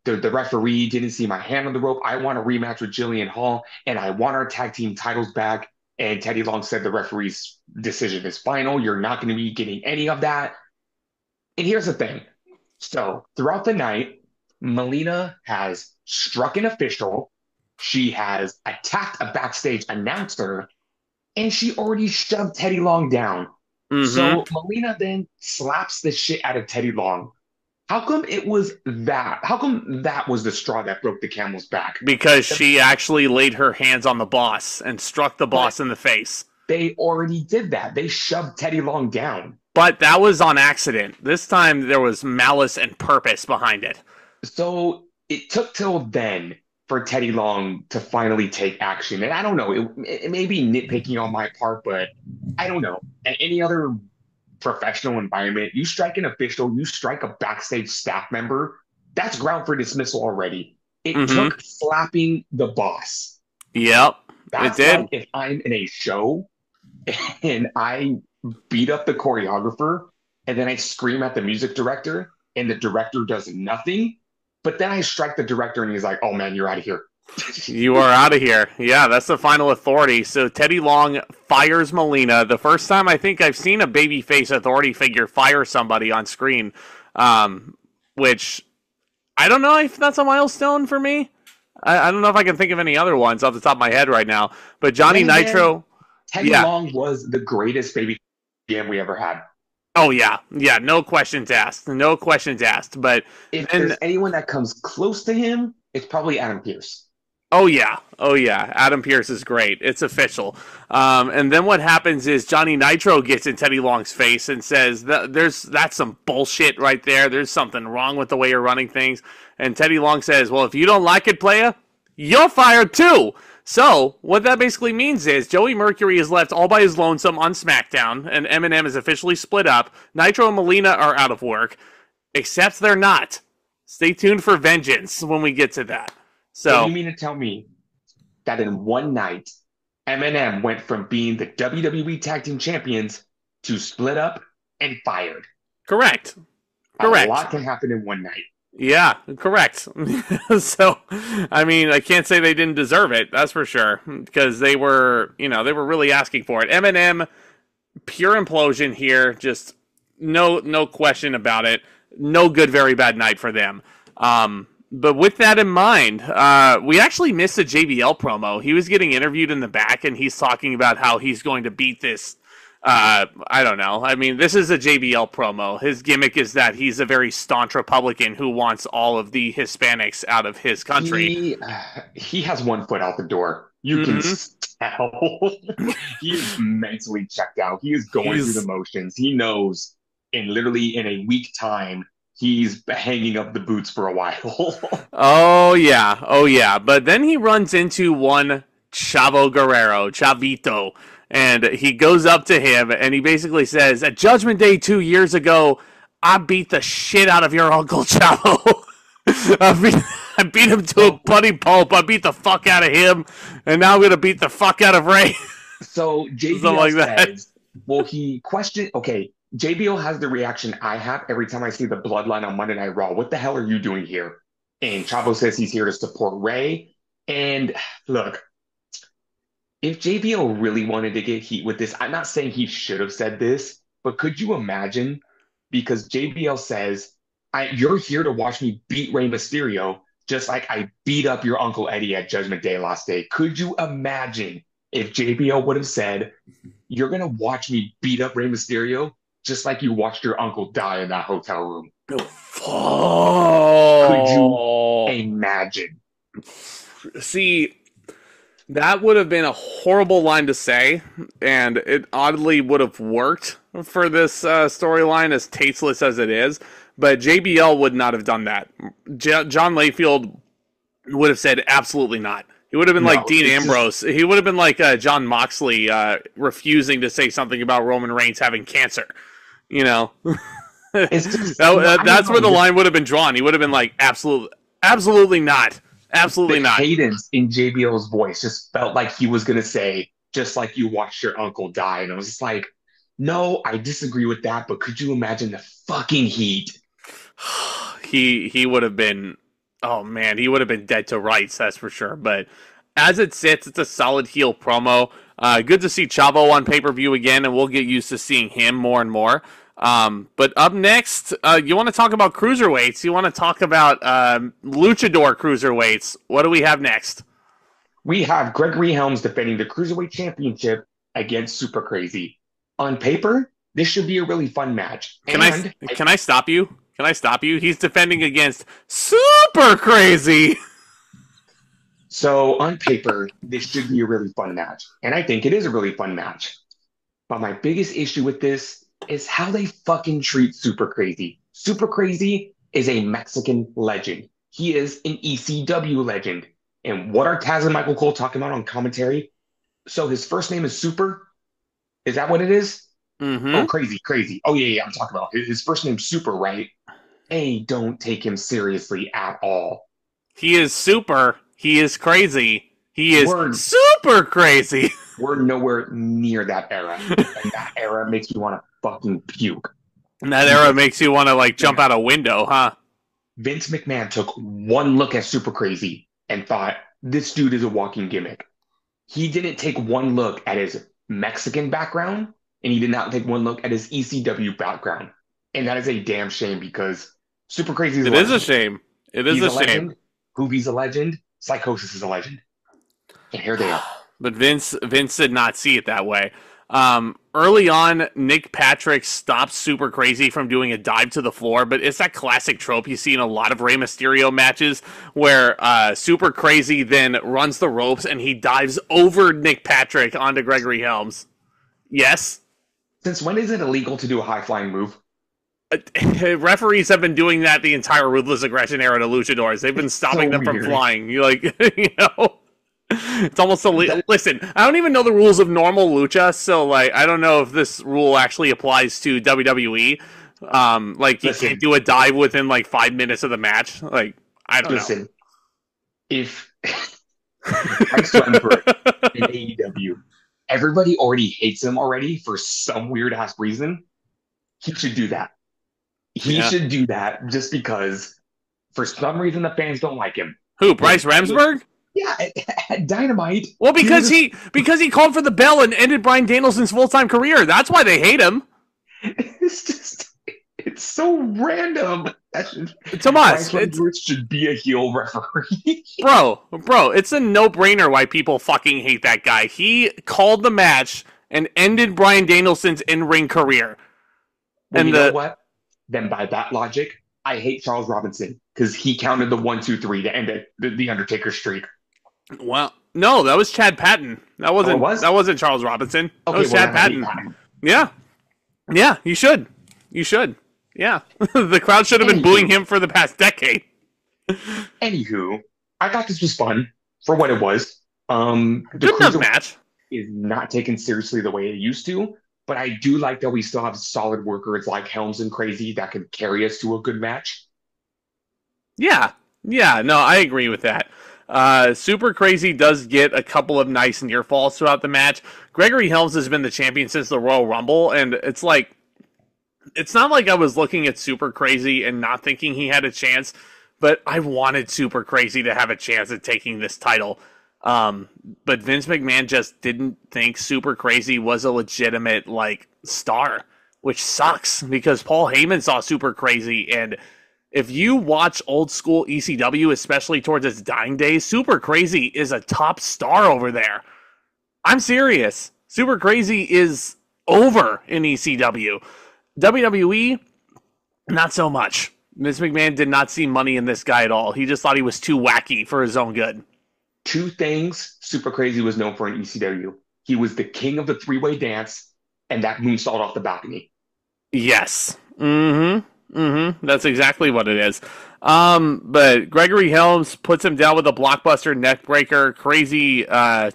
Speaker 2: the referee didn't see my hand on the rope. I want a rematch with Jillian Hall and I want our tag team titles back. And Teddy Long said the referee's decision is final. You're not going to be getting any of that. And here's the thing. So throughout the night, Melina has struck an official. She has attacked a backstage announcer, and she already shoved Teddy Long down.
Speaker 1: Mm-hmm.
Speaker 2: So Melina then slaps the shit out of Teddy Long. How come it was that? How come that was the straw that broke the camel's back?
Speaker 1: Because she actually laid her hands on the boss and struck the
Speaker 2: But
Speaker 1: boss in the face.
Speaker 2: they already did that. They shoved Teddy Long down.
Speaker 1: But that was on accident. This time there was malice and purpose behind it.
Speaker 2: So it took till then for Teddy Long to finally take action. And I don't know, it may be nitpicking on my part, but I don't know. In any other professional environment, you strike an official, you strike a backstage staff member, that's ground for dismissal already. It
Speaker 1: Mm-hmm.
Speaker 2: took slapping the boss.
Speaker 1: Yep, it
Speaker 2: That's like
Speaker 1: did.
Speaker 2: if I'm in a show and I beat up the choreographer and then I scream at the music director and the director does nothing, but then I strike the director and he's like, oh man, you're out of here.
Speaker 1: You are out of here. Yeah, that's the final authority. So Teddy Long fires Melina. The first time I think I've seen a babyface authority figure fire somebody on screen, which I don't know if that's a milestone for me. I don't know if I can think of any other ones off the top of my head right now. But Johnny
Speaker 2: Then again,
Speaker 1: Nitro,
Speaker 2: Teddy
Speaker 1: yeah.
Speaker 2: Long was the greatest baby GM we ever had.
Speaker 1: Oh, yeah. Yeah, no questions asked. No questions asked. But
Speaker 2: If
Speaker 1: then,
Speaker 2: there's anyone that comes close to him, it's probably Adam Pearce.
Speaker 1: oh, yeah. Oh, yeah. Adam Pearce is great. It's official. And then what happens is Johnny Nitro gets in Teddy Long's face and says, that's some bullshit right there. There's something wrong with the way you're running things. And Teddy Long says, well, if you don't like it, playa, you're fired too. So, what that basically means is Joey Mercury is left all by his lonesome on SmackDown, and Eminem is officially split up. Nitro and Melina are out of work, except they're not. Stay tuned for vengeance when we get to that.
Speaker 2: So,
Speaker 1: So,
Speaker 2: you mean to tell me that in one night, Eminem went from being the WWE Tag Team Champions to split up and fired?
Speaker 1: correct.
Speaker 2: A lot can happen in one night.
Speaker 1: Yeah, correct. So, I mean, I can't say they didn't deserve it. That's for sure, because they were really asking for it. Eminem, pure implosion here. Just no question about it. No good, very bad night for them. But with that in mind, we actually missed a JBL promo. He was getting interviewed in the back, and he's talking about how he's going to beat this. I don't know. I mean, this is a JBL promo. His gimmick is that he's a very staunch Republican who wants all of the Hispanics out of his country.
Speaker 2: He has one foot out the door. You can tell. He is mentally checked out. He is going through the motions. He knows, and literally in a week time, he's hanging up the boots for a while.
Speaker 1: Oh yeah. But then he runs into one Chavo Guerrero, Chavito. And he goes up to him and he basically says, at Judgment Day 2 years ago, I beat the shit out of your Uncle Chavo. I beat him to a bloody pulp. I beat the fuck out of him. And now I'm going to beat the fuck out of Rey.
Speaker 2: So JBL
Speaker 1: like that.
Speaker 2: says, well, he questioned, okay, JBL has the reaction I have every time I see the Bloodline on Monday Night Raw. What the hell are you doing here? And Chavo says he's here to support Rey. And look, if JBL really wanted to get heat with this, I'm not saying he should have said this, but could you imagine? Because JBL says, you're here to watch me beat Rey Mysterio, just like I beat up your Uncle Eddie at Judgment Day last day. Could you imagine if JBL would have said, you're going to watch me beat up Rey Mysterio, just like you watched your uncle die in that hotel room?
Speaker 1: Oh.
Speaker 2: Could you imagine?
Speaker 1: See, that would have been a horrible line to say, and it oddly would have worked for this storyline, as tasteless as it is, but JBL would not have done that. John Layfield would have said absolutely not. He would have been like Dean Ambrose. He would have been like John Moxley refusing to say something about Roman Reigns having cancer. You know? That's where the line would have been drawn. He would have been like, absolutely not. Absolutely not.
Speaker 2: The cadence in JBL's voice just felt like he was going to say, just like you watched your uncle die. And I was just like, no, I disagree with that, but could you imagine the fucking heat?
Speaker 1: He would have been, oh man, he would have been dead to rights, that's for sure. But as it sits, it's a solid heel promo. Good to see Chavo on pay-per-view again, and we'll get used to seeing him more and more. But up next, you want to talk about cruiserweights. You want to talk about luchador cruiserweights. What do we have next?
Speaker 2: We have Gregory Helms defending the Cruiserweight Championship against Super Crazy. On paper, this should be a really fun match.
Speaker 1: Can I stop you? Can I stop you? He's defending against Super Crazy.
Speaker 2: So on paper, this should be a really fun match. And I think it is a really fun match. But my biggest issue with this is how they fucking treat Super Crazy. Super Crazy is a Mexican legend. He is an ECW legend. And what are Taz and Michael Cole talking about on commentary? So his first name is Super. Is that what it is? Oh,
Speaker 1: Mm-hmm.
Speaker 2: crazy, crazy. Oh, yeah, yeah, I'm talking about his first name's Super, right? Hey, don't take him seriously at all.
Speaker 1: He is super. He is crazy. He is
Speaker 2: We're
Speaker 1: super crazy.
Speaker 2: we're nowhere near that era. And that era makes me want to fucking puke.
Speaker 1: And that era
Speaker 2: Because
Speaker 1: makes you want to like jump out a window, huh?
Speaker 2: Vince McMahon took one look at Super Crazy and thought, this dude is a walking gimmick. He didn't take one look at his Mexican background, and he did not take one look at his ECW background. And that is a damn shame because Super Crazy is a
Speaker 1: It is a
Speaker 2: legend.
Speaker 1: shame. It is
Speaker 2: He's
Speaker 1: a
Speaker 2: a
Speaker 1: shame.
Speaker 2: legend. Hoovie's a legend. Psychosis is a legend. And here they are.
Speaker 1: But Vince did not see it that way. Early on, Nick Patrick stopped Super Crazy from doing a dive to the floor, but it's that classic trope you see in a lot of Rey Mysterio matches where Super Crazy then runs the ropes and he dives over Nick Patrick onto Gregory Helms. Yes?
Speaker 2: Since when is it illegal to do a high flying move?
Speaker 1: Referees have been doing that the entire Ruthless Aggression era to luchadors. They've been stopping
Speaker 2: So
Speaker 1: them from
Speaker 2: weird.
Speaker 1: flying. You like, you know? It's almost illegal. Listen, I don't even know the rules of normal lucha, so like I don't know if this rule actually applies to WWE. Like you
Speaker 2: Listen,
Speaker 1: can't do a dive within like 5 minutes of the match. Like I don't
Speaker 2: listen. If Bryce Wember in AEW, everybody already hates him already for some weird ass reason, he should do that. He
Speaker 1: Yeah.
Speaker 2: should do that just because for some reason the fans don't like him.
Speaker 1: Who? Bryce Ramsberg?
Speaker 2: Yeah, at Dynamite.
Speaker 1: Well,
Speaker 2: he was
Speaker 1: because he called for the bell and ended Bryan Danielson's full time career. That's why they hate him.
Speaker 2: it's just it's so random.
Speaker 1: Tomas,
Speaker 2: Bryce Wember should be a heel referee.
Speaker 1: bro, it's a no brainer why people fucking hate that guy. He called the match and ended Bryan Danielson's in ring career.
Speaker 2: Well,
Speaker 1: And
Speaker 2: you know what? Then by that logic, I hate Charles Robinson because he counted the 1, 2, 3 to end the Undertaker streak.
Speaker 1: Well, no, that was Chad Patton. That wasn't.
Speaker 2: Oh, it was?
Speaker 1: That wasn't Charles Robinson. That
Speaker 2: Okay,
Speaker 1: was
Speaker 2: well,
Speaker 1: Chad
Speaker 2: then I hate
Speaker 1: Patton.
Speaker 2: Patton.
Speaker 1: Yeah. You should. Yeah. The crowd should have been booing him for the past decade.
Speaker 2: Anywho, I thought this was fun for what it was. The
Speaker 1: Good enough
Speaker 2: Cruiserweight
Speaker 1: match.
Speaker 2: is not taken seriously the way it used to, but I do like that we still have solid workers like Helms and Crazy that can carry us to a good match.
Speaker 1: Yeah. No, I agree with that. Super Crazy does get a couple of nice near falls throughout the match. Gregory Helms has been the champion since the Royal Rumble, and it's not like I was looking at Super Crazy and not thinking he had a chance, but I wanted Super Crazy to have a chance at taking this title. But Vince McMahon just didn't think Super Crazy was a legitimate like star, which sucks because Paul Heyman saw Super Crazy, and if you watch old school ECW, especially towards its dying days, Super Crazy is a top star over there. I'm serious. Super Crazy is over in ECW. WWE, not so much. Vince McMahon did not see money in this guy at all. He just thought he was too wacky for his own good.
Speaker 2: Two things Super Crazy was known for in ECW. He was the king of the three-way dance and that moonsault off the balcony.
Speaker 1: Yes. That's exactly what it is. But Gregory Helms puts him down with a blockbuster neckbreaker, crazy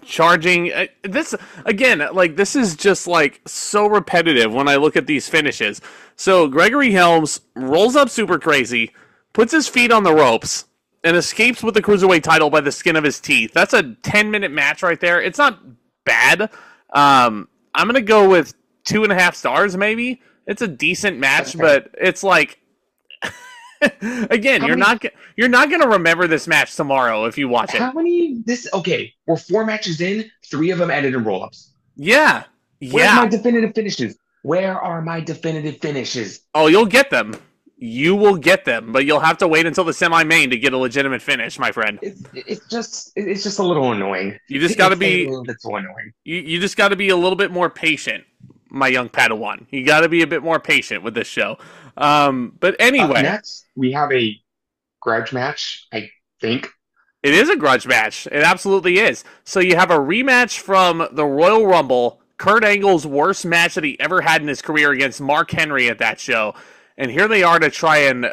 Speaker 1: charging. This again, like this is just like so repetitive when I look at these finishes. So Gregory Helms rolls up Super Crazy, puts his feet on the ropes, and escapes with the Cruiserweight title by the skin of his teeth. That's a 10-minute match right there. It's not bad. I'm gonna go with 2.5 stars, maybe. It's a decent match, but it's like, again, you're not gonna remember this match tomorrow if you watch it.
Speaker 2: How many? Okay, we're 4 matches in. 3 of them ended in roll-ups.
Speaker 1: Yeah.
Speaker 2: Where's my definitive finishes? Where are my definitive finishes?
Speaker 1: Oh, you'll get them. You will get them, but you'll have to wait until the semi-main to get a legitimate finish, my friend.
Speaker 2: It's just a little annoying.
Speaker 1: You just got to be.
Speaker 2: It's so annoying.
Speaker 1: You just got to be a little bit more patient, my young Padawan. You got to be a bit more patient with this show. But anyway,
Speaker 2: next we have a grudge match. I think
Speaker 1: it is a grudge match. It absolutely is. So you have a rematch from the Royal Rumble. Kurt Angle's worst match that he ever had in his career against Mark Henry at that show. And here they are to try and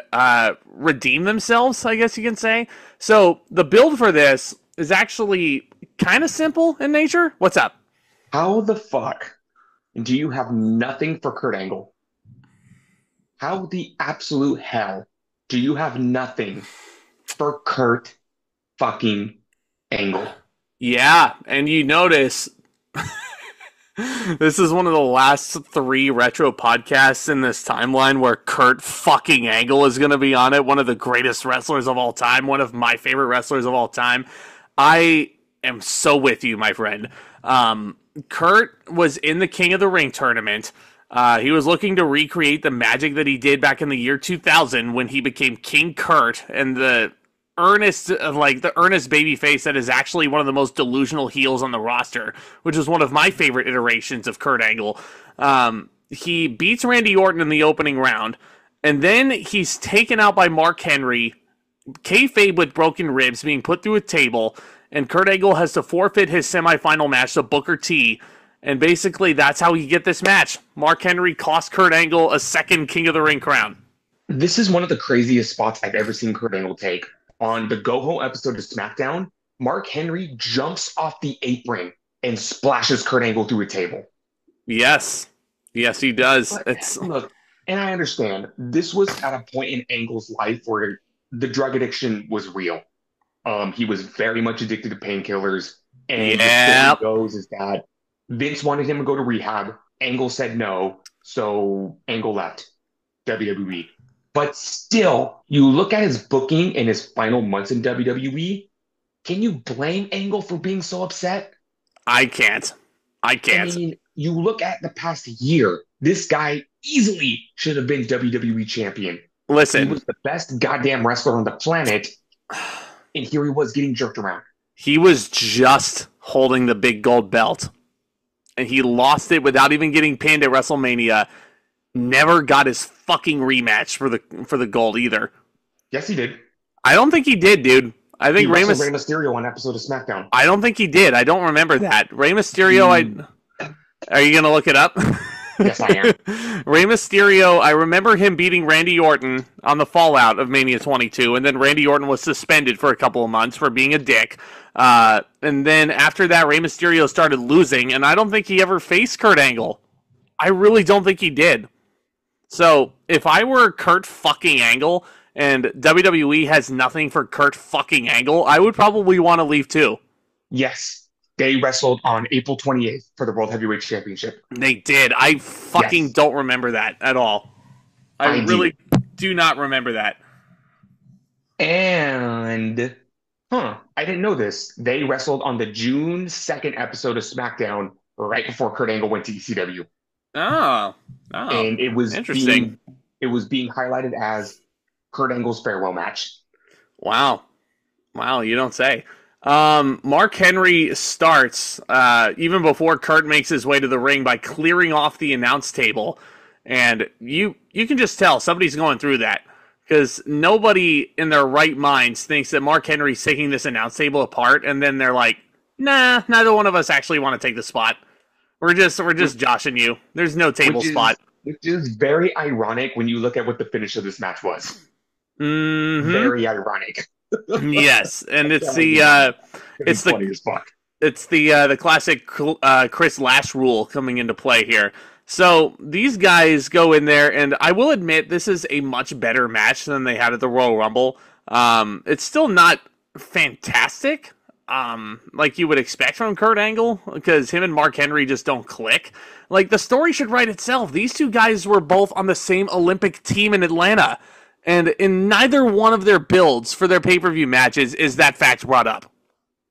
Speaker 1: redeem themselves, I guess you can say. So the build for this is actually kind of simple in nature. What's up?
Speaker 2: How the fuck do you have nothing for Kurt Angle? How the absolute hell do you have nothing for Kurt fucking Angle?
Speaker 1: Yeah, and you notice this is one of the last 3 retro podcasts in this timeline where Kurt fucking Angle is going to be on it. One of the greatest wrestlers of all time. One of my favorite wrestlers of all time. I am so with you, my friend. Kurt was in the King of the Ring tournament. He was looking to recreate the magic that he did back in the year 2000 when he became King Kurt, and the earnest babyface that is actually one of the most delusional heels on the roster, which is one of my favorite iterations of Kurt Angle. He beats Randy Orton in the opening round, and then he's taken out by Mark Henry, kayfabe with broken ribs, being put through a table, and Kurt Angle has to forfeit his semifinal match to Booker T. And basically, that's how he get this match. Mark Henry cost Kurt Angle a second King of the Ring crown.
Speaker 2: This is one of the craziest spots I've ever seen Kurt Angle take. On the Go Home episode of SmackDown, Mark Henry jumps off the apron and splashes Kurt Angle through a table.
Speaker 1: Yes. Yes, he does.
Speaker 2: Look, and I understand, this was at a point in Angle's life where the drug addiction was real. He was very much addicted to painkillers. And the story goes is that Vince wanted him to go to rehab. Angle said no, so Angle left WWE. But still, you look at his booking in his final months in WWE, can you blame Angle for being so upset?
Speaker 1: I can't. I
Speaker 2: mean, you look at the past year, this guy easily should have been WWE champion.
Speaker 1: Listen.
Speaker 2: He was the best goddamn wrestler on the planet, and here he was getting jerked around.
Speaker 1: He was just holding the big gold belt, and he lost it without even getting pinned at WrestleMania. Never got his fucking rematch for the gold either.
Speaker 2: Yes, he did.
Speaker 1: I don't think he did, dude. I think
Speaker 2: Rey Mysterio on episode of SmackDown.
Speaker 1: I don't think he did. I don't remember that. Rey Mysterio, Are you going to look it up?
Speaker 2: Yes, I am.
Speaker 1: Rey Mysterio, I remember him beating Randy Orton on the fallout of Mania 22, and then Randy Orton was suspended for a couple of months for being a dick. And then after that, Rey Mysterio started losing, and I don't think he ever faced Kurt Angle. I really don't think he did. So, if I were Kurt fucking Angle, and WWE has nothing for Kurt fucking Angle, I would probably want to leave too.
Speaker 2: Yes. They wrestled on April 28th for the World Heavyweight Championship.
Speaker 1: They did. I fucking don't remember that at all. I really do not remember that.
Speaker 2: And, I didn't know this. They wrestled on the June 2nd episode of SmackDown right before Kurt Angle went to ECW.
Speaker 1: Oh.
Speaker 2: And it was
Speaker 1: interesting.
Speaker 2: It was being highlighted as Kurt Angle's farewell match.
Speaker 1: Wow, you don't say. Mark Henry starts even before Kurt makes his way to the ring by clearing off the announce table, and you can just tell somebody's going through that, because nobody in their right minds thinks that Mark Henry's taking this announce table apart, and then they're like, nah, neither one of us actually want to take the spot. We're just joshing you. There's no table spot.
Speaker 2: Which is very ironic when you look at what the finish of this match was.
Speaker 1: Mm-hmm.
Speaker 2: Very ironic.
Speaker 1: Yes, and it's the classic Chris Lash rule coming into play here. So these guys go in there, and I will admit this is a much better match than they had at the Royal Rumble. It's still not fantastic, like you would expect from Kurt Angle, because him and Mark Henry just don't click. Like, the story should write itself. These two guys were both on the same Olympic team in Atlanta, and in neither one of their builds for their pay-per-view matches is that fact brought up.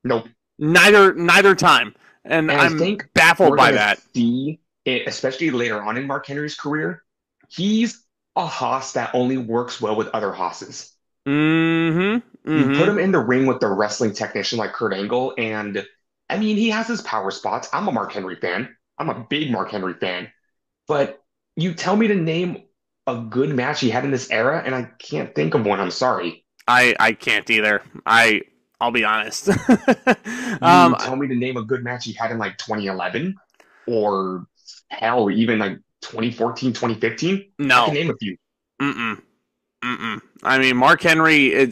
Speaker 2: Nope.
Speaker 1: Neither time. And I'm baffled by that.
Speaker 2: See it, especially later on in Mark Henry's career, he's a hoss that only works well with other hosses.
Speaker 1: Mm-hmm.
Speaker 2: You put him in the ring with the wrestling technician like Kurt Angle, and I mean, he has his power spots. I'm a Mark Henry fan. I'm a big Mark Henry fan. But you tell me to name a good match he had in this era, and I can't think of one. I'm sorry.
Speaker 1: I can't either. I'll be honest.
Speaker 2: Tell me to name a good match he had in like 2011 or hell, even like 2014, 2015.
Speaker 1: No.
Speaker 2: I can name a few.
Speaker 1: I mean, Mark Henry,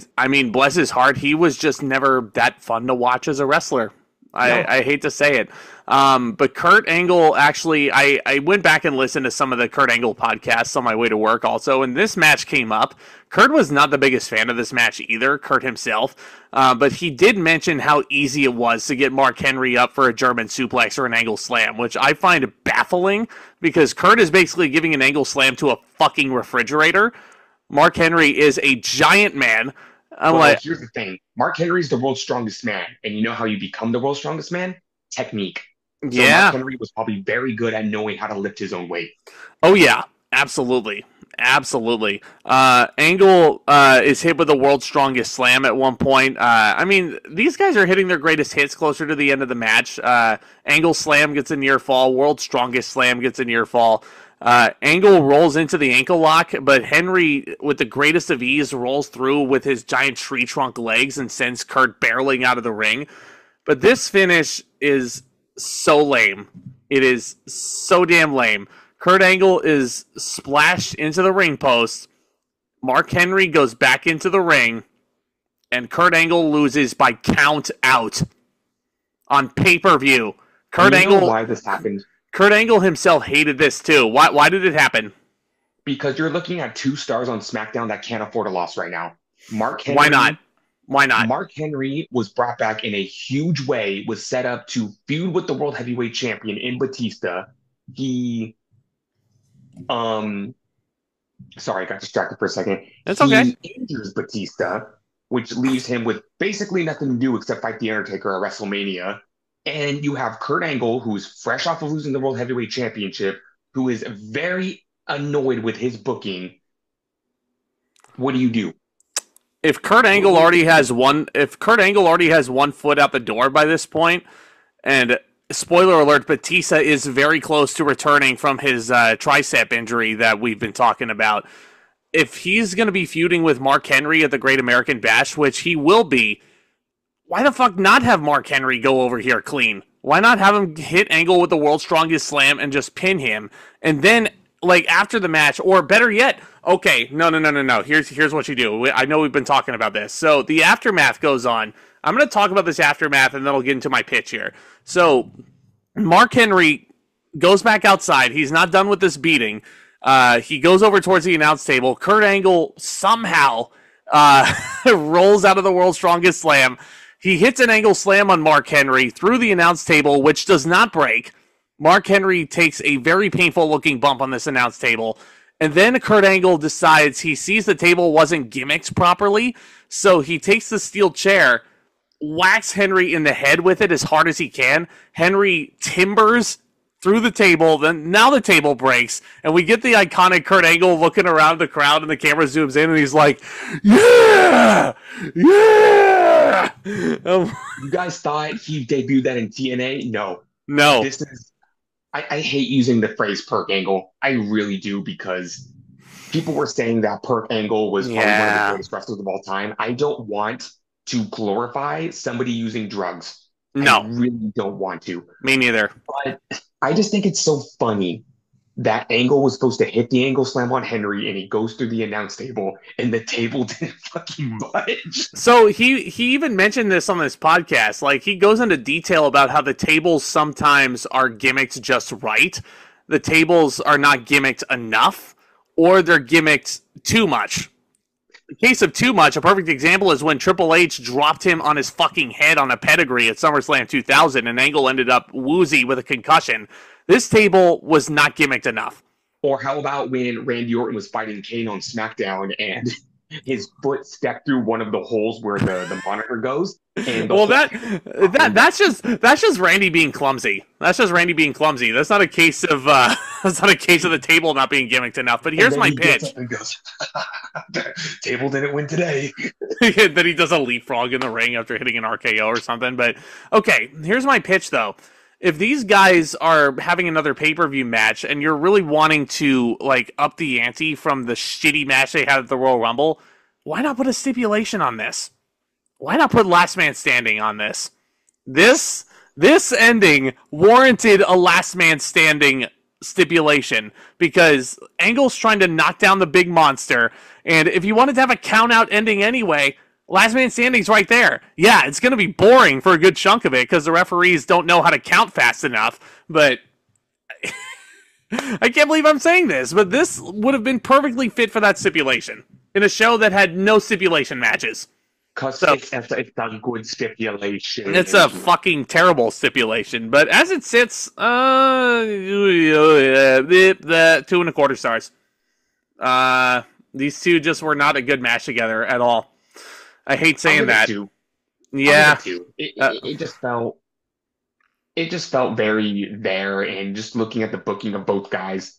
Speaker 1: bless his heart, he was just never that fun to watch as a wrestler.
Speaker 2: No.
Speaker 1: I hate to say it. But Kurt Angle, actually, I went back and listened to some of the Kurt Angle podcasts on my way to work also, and this match came up. Kurt was not the biggest fan of this match either, Kurt himself, but he did mention how easy it was to get Mark Henry up for a German suplex or an angle slam, which I find baffling, because Kurt is basically giving an angle slam to a fucking refrigerator. Mark Henry is a giant man.
Speaker 2: Here's the thing. Mark Henry's the world's strongest man. And you know how you become the world's strongest man? Technique. So Mark Henry was probably very good at knowing how to lift his own weight.
Speaker 1: Oh, yeah. Absolutely. Absolutely. Angle is hit with the world's strongest slam at one point. These guys are hitting their greatest hits closer to the end of the match. Angle slam gets a near fall. World's strongest slam gets a near fall. Angle rolls into the ankle lock, but Henry, with the greatest of ease, rolls through with his giant tree trunk legs and sends Kurt barreling out of the ring. But this finish is so lame. It is so damn lame. Kurt Angle is splashed into the ring post. Mark Henry goes back into the ring, and Kurt Angle loses by count out on pay-per-view.
Speaker 2: Kurt Angle, know why this happened?
Speaker 1: Kurt Angle himself hated this too. Why did it happen?
Speaker 2: Because you're looking at two stars on SmackDown that can't afford a loss right now. Mark Henry.
Speaker 1: Why not?
Speaker 2: Mark Henry was brought back in a huge way, was set up to feud with the World Heavyweight Champion in Batista. He, sorry, I got distracted for a second.
Speaker 1: That's okay.
Speaker 2: He injures Batista, which leaves him with basically nothing to do except fight The Undertaker at WrestleMania. And you have Kurt Angle, who's fresh off of losing the World Heavyweight Championship, who is very annoyed with his booking. What do?
Speaker 1: If Kurt Angle already has one foot out the door by this point, and spoiler alert, Batista is very close to returning from his tricep injury that we've been talking about. If he's going to be feuding with Mark Henry at the Great American Bash, which he will be, why the fuck not have Mark Henry go over here clean? Why not have him hit Angle with the world's strongest slam and just pin him? And then, after the match, or better yet, okay, no. Here's what you do. I know we've been talking about this. So the aftermath goes on. I'm going to talk about this aftermath, and then I'll get into my pitch here. So Mark Henry goes back outside. He's not done with this beating. He goes over towards the announce table. Kurt Angle somehow rolls out of the world's strongest slam. He hits an angle slam on Mark Henry through the announce table, which does not break. Mark Henry takes a very painful-looking bump on this announce table. And then Kurt Angle decides he sees the table wasn't gimmicked properly, so he takes the steel chair, whacks Henry in the head with it as hard as he can. Henry timbers through the table, then now the table breaks, and we get the iconic Kurt Angle looking around the crowd, and the camera zooms in, and he's like, yeah!
Speaker 2: You guys thought he debuted that in TNA? No.
Speaker 1: This
Speaker 2: is... I hate using the phrase Perk Angle. I really do, because people were saying that Perk Angle was probably one of the greatest wrestlers of all time. I don't want to glorify somebody using drugs.
Speaker 1: No.
Speaker 2: I really don't want to.
Speaker 1: Me neither.
Speaker 2: But I just think it's so funny that Angle was supposed to hit the angle slam on Henry, and he goes through the announce table, and the table didn't fucking budge.
Speaker 1: So he even mentioned this on this podcast. He goes into detail about how the tables sometimes are gimmicked just right. The tables are not gimmicked enough, or they're gimmicked too much. The case of too much, a perfect example is when Triple H dropped him on his fucking head on a pedigree at SummerSlam 2000, and Angle ended up woozy with a concussion. This table was not gimmicked enough.
Speaker 2: Or how about when Randy Orton was fighting Kane on SmackDown and his foot stepped through one of the holes where the monitor goes? And
Speaker 1: that's just Randy being clumsy. That's just Randy being clumsy. That's not a case of the table not being gimmicked enough. But here's my pitch.
Speaker 2: And goes, the table didn't win today.
Speaker 1: Then he does a leapfrog in the ring after hitting an RKO or something. But okay, here's my pitch though. If these guys are having another pay-per-view match and you're really wanting to up the ante from the shitty match they had at the Royal Rumble, why not put a stipulation on this? Why not put last man standing on this? This ending warranted a last man standing stipulation because Angle's trying to knock down the big monster, and if you wanted to have a count out ending anyway, last man standing's right there. Yeah, it's going to be boring for a good chunk of it because the referees don't know how to count fast enough, but I can't believe I'm saying this, but this would have been perfectly fit for that stipulation in a show that had no stipulation matches.
Speaker 2: Because it's a good stipulation.
Speaker 1: It's a fucking terrible stipulation, but as it sits, 2.25 stars. These two just were not a good match together at all. I hate saying that. Yeah,
Speaker 2: it just felt very there, and just looking at the booking of both guys,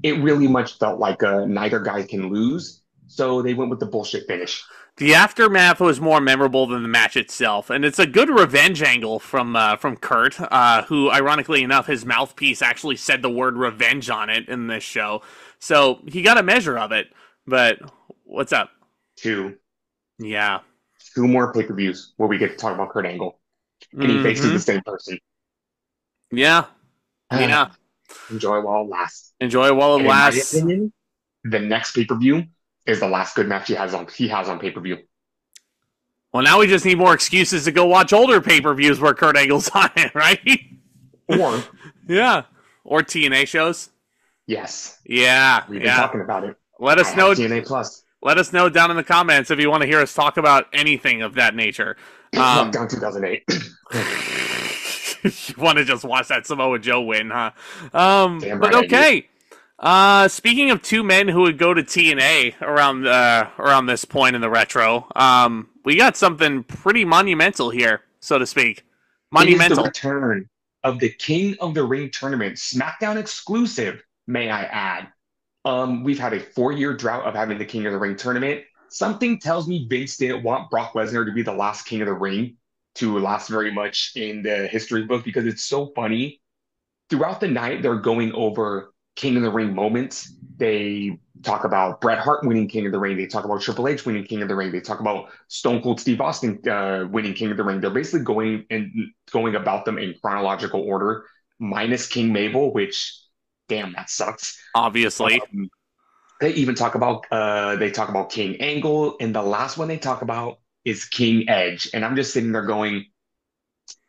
Speaker 2: it really much felt like neither guy can lose. So they went with the bullshit finish.
Speaker 1: The aftermath was more memorable than the match itself, and it's a good revenge angle from Kurt, who, ironically enough, his mouthpiece actually said the word revenge on it in this show. So he got a measure of it. But what's up?
Speaker 2: 2.
Speaker 1: Yeah.
Speaker 2: 2 more pay-per-views where we get to talk about Kurt Angle. And he faces the same person.
Speaker 1: Yeah. Yeah.
Speaker 2: Enjoy while it lasts.
Speaker 1: Enjoy while it lasts.
Speaker 2: In my opinion, the next pay-per-view is the last good match he has on pay-per-view.
Speaker 1: Well, now we just need more excuses to go watch older pay-per-views where Kurt Angle's on it, right?
Speaker 2: Or
Speaker 1: yeah. Or TNA shows.
Speaker 2: Yes.
Speaker 1: Yeah.
Speaker 2: We've been talking about it.
Speaker 1: Let us know.
Speaker 2: TNA Plus.
Speaker 1: Let us know down in the comments if you want to hear us talk about anything of that nature.
Speaker 2: Lockdown 2008.
Speaker 1: You want to just watch that Samoa Joe win, huh?
Speaker 2: Damn
Speaker 1: but
Speaker 2: right
Speaker 1: okay. Speaking of two men who would go to TNA around this point in the retro, we got something pretty monumental here, so to speak. Monumental.
Speaker 2: It is the return of the King of the Ring tournament, SmackDown exclusive, may I add. We've had a 4-year drought of having the King of the Ring tournament. Something tells me Vince didn't want Brock Lesnar to be the last King of the Ring to last very much in the history book, because it's so funny. Throughout the night, they're going over King of the Ring moments. They talk about Bret Hart winning King of the Ring. They talk about Triple H winning King of the Ring. They talk about Stone Cold Steve Austin winning King of the Ring. They're basically going about them in chronological order, minus King Mabel, which, damn, that sucks.
Speaker 1: Obviously.
Speaker 2: They even talk about King Angle, and the last one they talk about is King Edge. And I'm just sitting there going,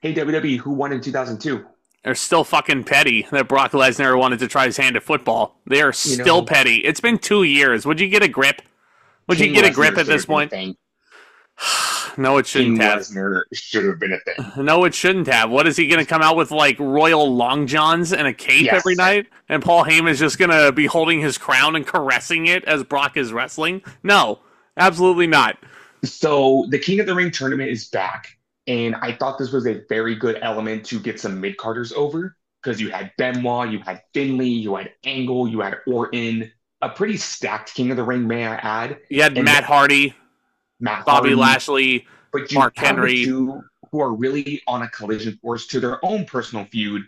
Speaker 2: hey, WWE, who won in 2002?
Speaker 1: They're still fucking petty that Brock Lesnar wanted to try his hand at football. They are still petty. It's been 2 years. Would you get a grip? Would you get a grip at this point? No, it shouldn't have.
Speaker 2: Lesnar should have been a thing.
Speaker 1: No, it shouldn't have. What is he going to come out with, like royal long johns and a cape every night? And Paul Heyman's just going to be holding his crown and caressing it as Brock is wrestling? No, absolutely not.
Speaker 2: So the King of the Ring tournament is back. And I thought this was a very good element to get some mid-carders over, because you had Benoit, you had Finlay, you had Angle, you had Orton, a pretty stacked King of the Ring, may I add.
Speaker 1: You had Matt Hardy, Bobby Lashley,
Speaker 2: but you
Speaker 1: Mark
Speaker 2: have
Speaker 1: Henry,
Speaker 2: the two who are really on a collision course to their own personal feud,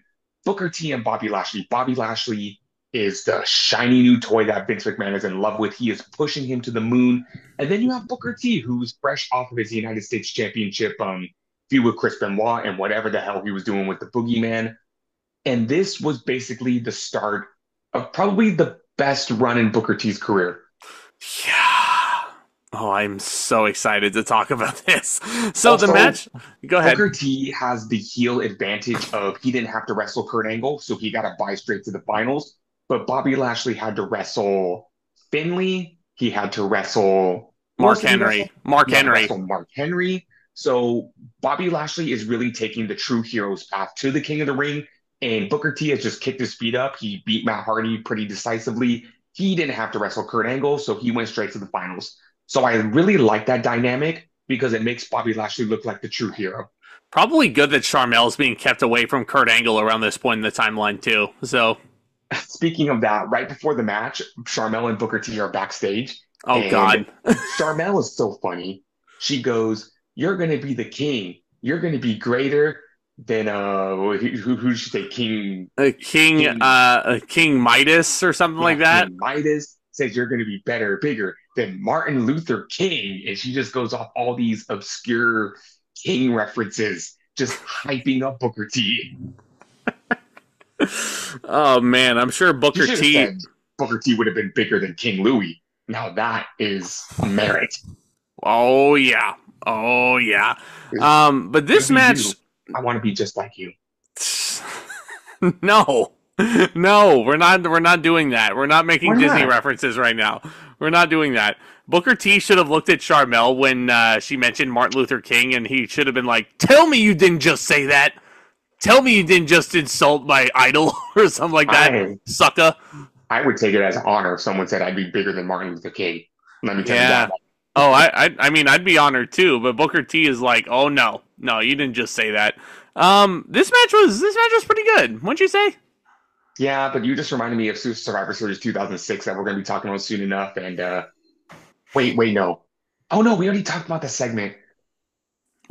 Speaker 2: Booker T and Bobby Lashley. Bobby Lashley is the shiny new toy that Vince McMahon is in love with. He is pushing him to the moon. And then you have Booker T, who's fresh off of his United States Championship feud with Chris Benoit and whatever the hell he was doing with the Boogeyman. And this was basically the start of probably the best run in Booker T's career.
Speaker 1: Yeah. Oh, I'm so excited to talk about this. So also, the match, go ahead.
Speaker 2: Booker T has the heel advantage of he didn't have to wrestle Kurt Angle, so he got to bye straight to the finals. But Bobby Lashley had to wrestle Finlay. He had to wrestle
Speaker 1: Mark Henry. Mark
Speaker 2: Henry. So Bobby Lashley is really taking the true hero's path to the King of the Ring, and Booker T has just kicked his feet up. He beat Matt Hardy pretty decisively. He didn't have to wrestle Kurt Angle, so he went straight to the finals. So I really like that dynamic because it makes Bobby Lashley look like the true hero.
Speaker 1: Probably good that Sharmel's being kept away from Kurt Angle around this point in the timeline too. So,
Speaker 2: speaking of that, right before the match, Sharmell and Booker T are backstage.
Speaker 1: Oh God,
Speaker 2: Sharmell is so funny. She goes, "You're going to be the king. You're going to be greater than who should say King King
Speaker 1: Midas or something like that."
Speaker 2: King Midas says you're going to be better, bigger than Martin Luther King, and she just goes off all these obscure King references, just hyping up Booker T.
Speaker 1: Oh man, I'm sure
Speaker 2: You
Speaker 1: Booker
Speaker 2: should have
Speaker 1: T.
Speaker 2: said Booker T would have been bigger than King Louis. Now that is merit.
Speaker 1: Oh yeah, oh yeah.
Speaker 2: Because
Speaker 1: But this
Speaker 2: Scooby
Speaker 1: match,
Speaker 2: Doo, I want to be just like you.
Speaker 1: no, no, we're not. We're not doing that. We're not
Speaker 2: Why
Speaker 1: making Disney
Speaker 2: not?
Speaker 1: references right now. We're not doing that. Booker T should have looked at Charmel when she mentioned Martin Luther King, and he should have been like, "Tell me you didn't just say that. Tell me you didn't just insult my idol or something like that,
Speaker 2: I
Speaker 1: sucker."
Speaker 2: I would take it as an honor if someone said I'd be bigger than Martin Luther King. Let me tell you
Speaker 1: Yeah.
Speaker 2: that.
Speaker 1: Oh, I mean, I'd be honored too, but Booker T is like, "Oh no, no, you didn't just say that." This match was pretty good. Wouldn't you say?
Speaker 2: Yeah, but you just reminded me of Survivor Series 2006 that we're going to be talking about soon enough. And wait, no. Oh no, we already talked about the segment.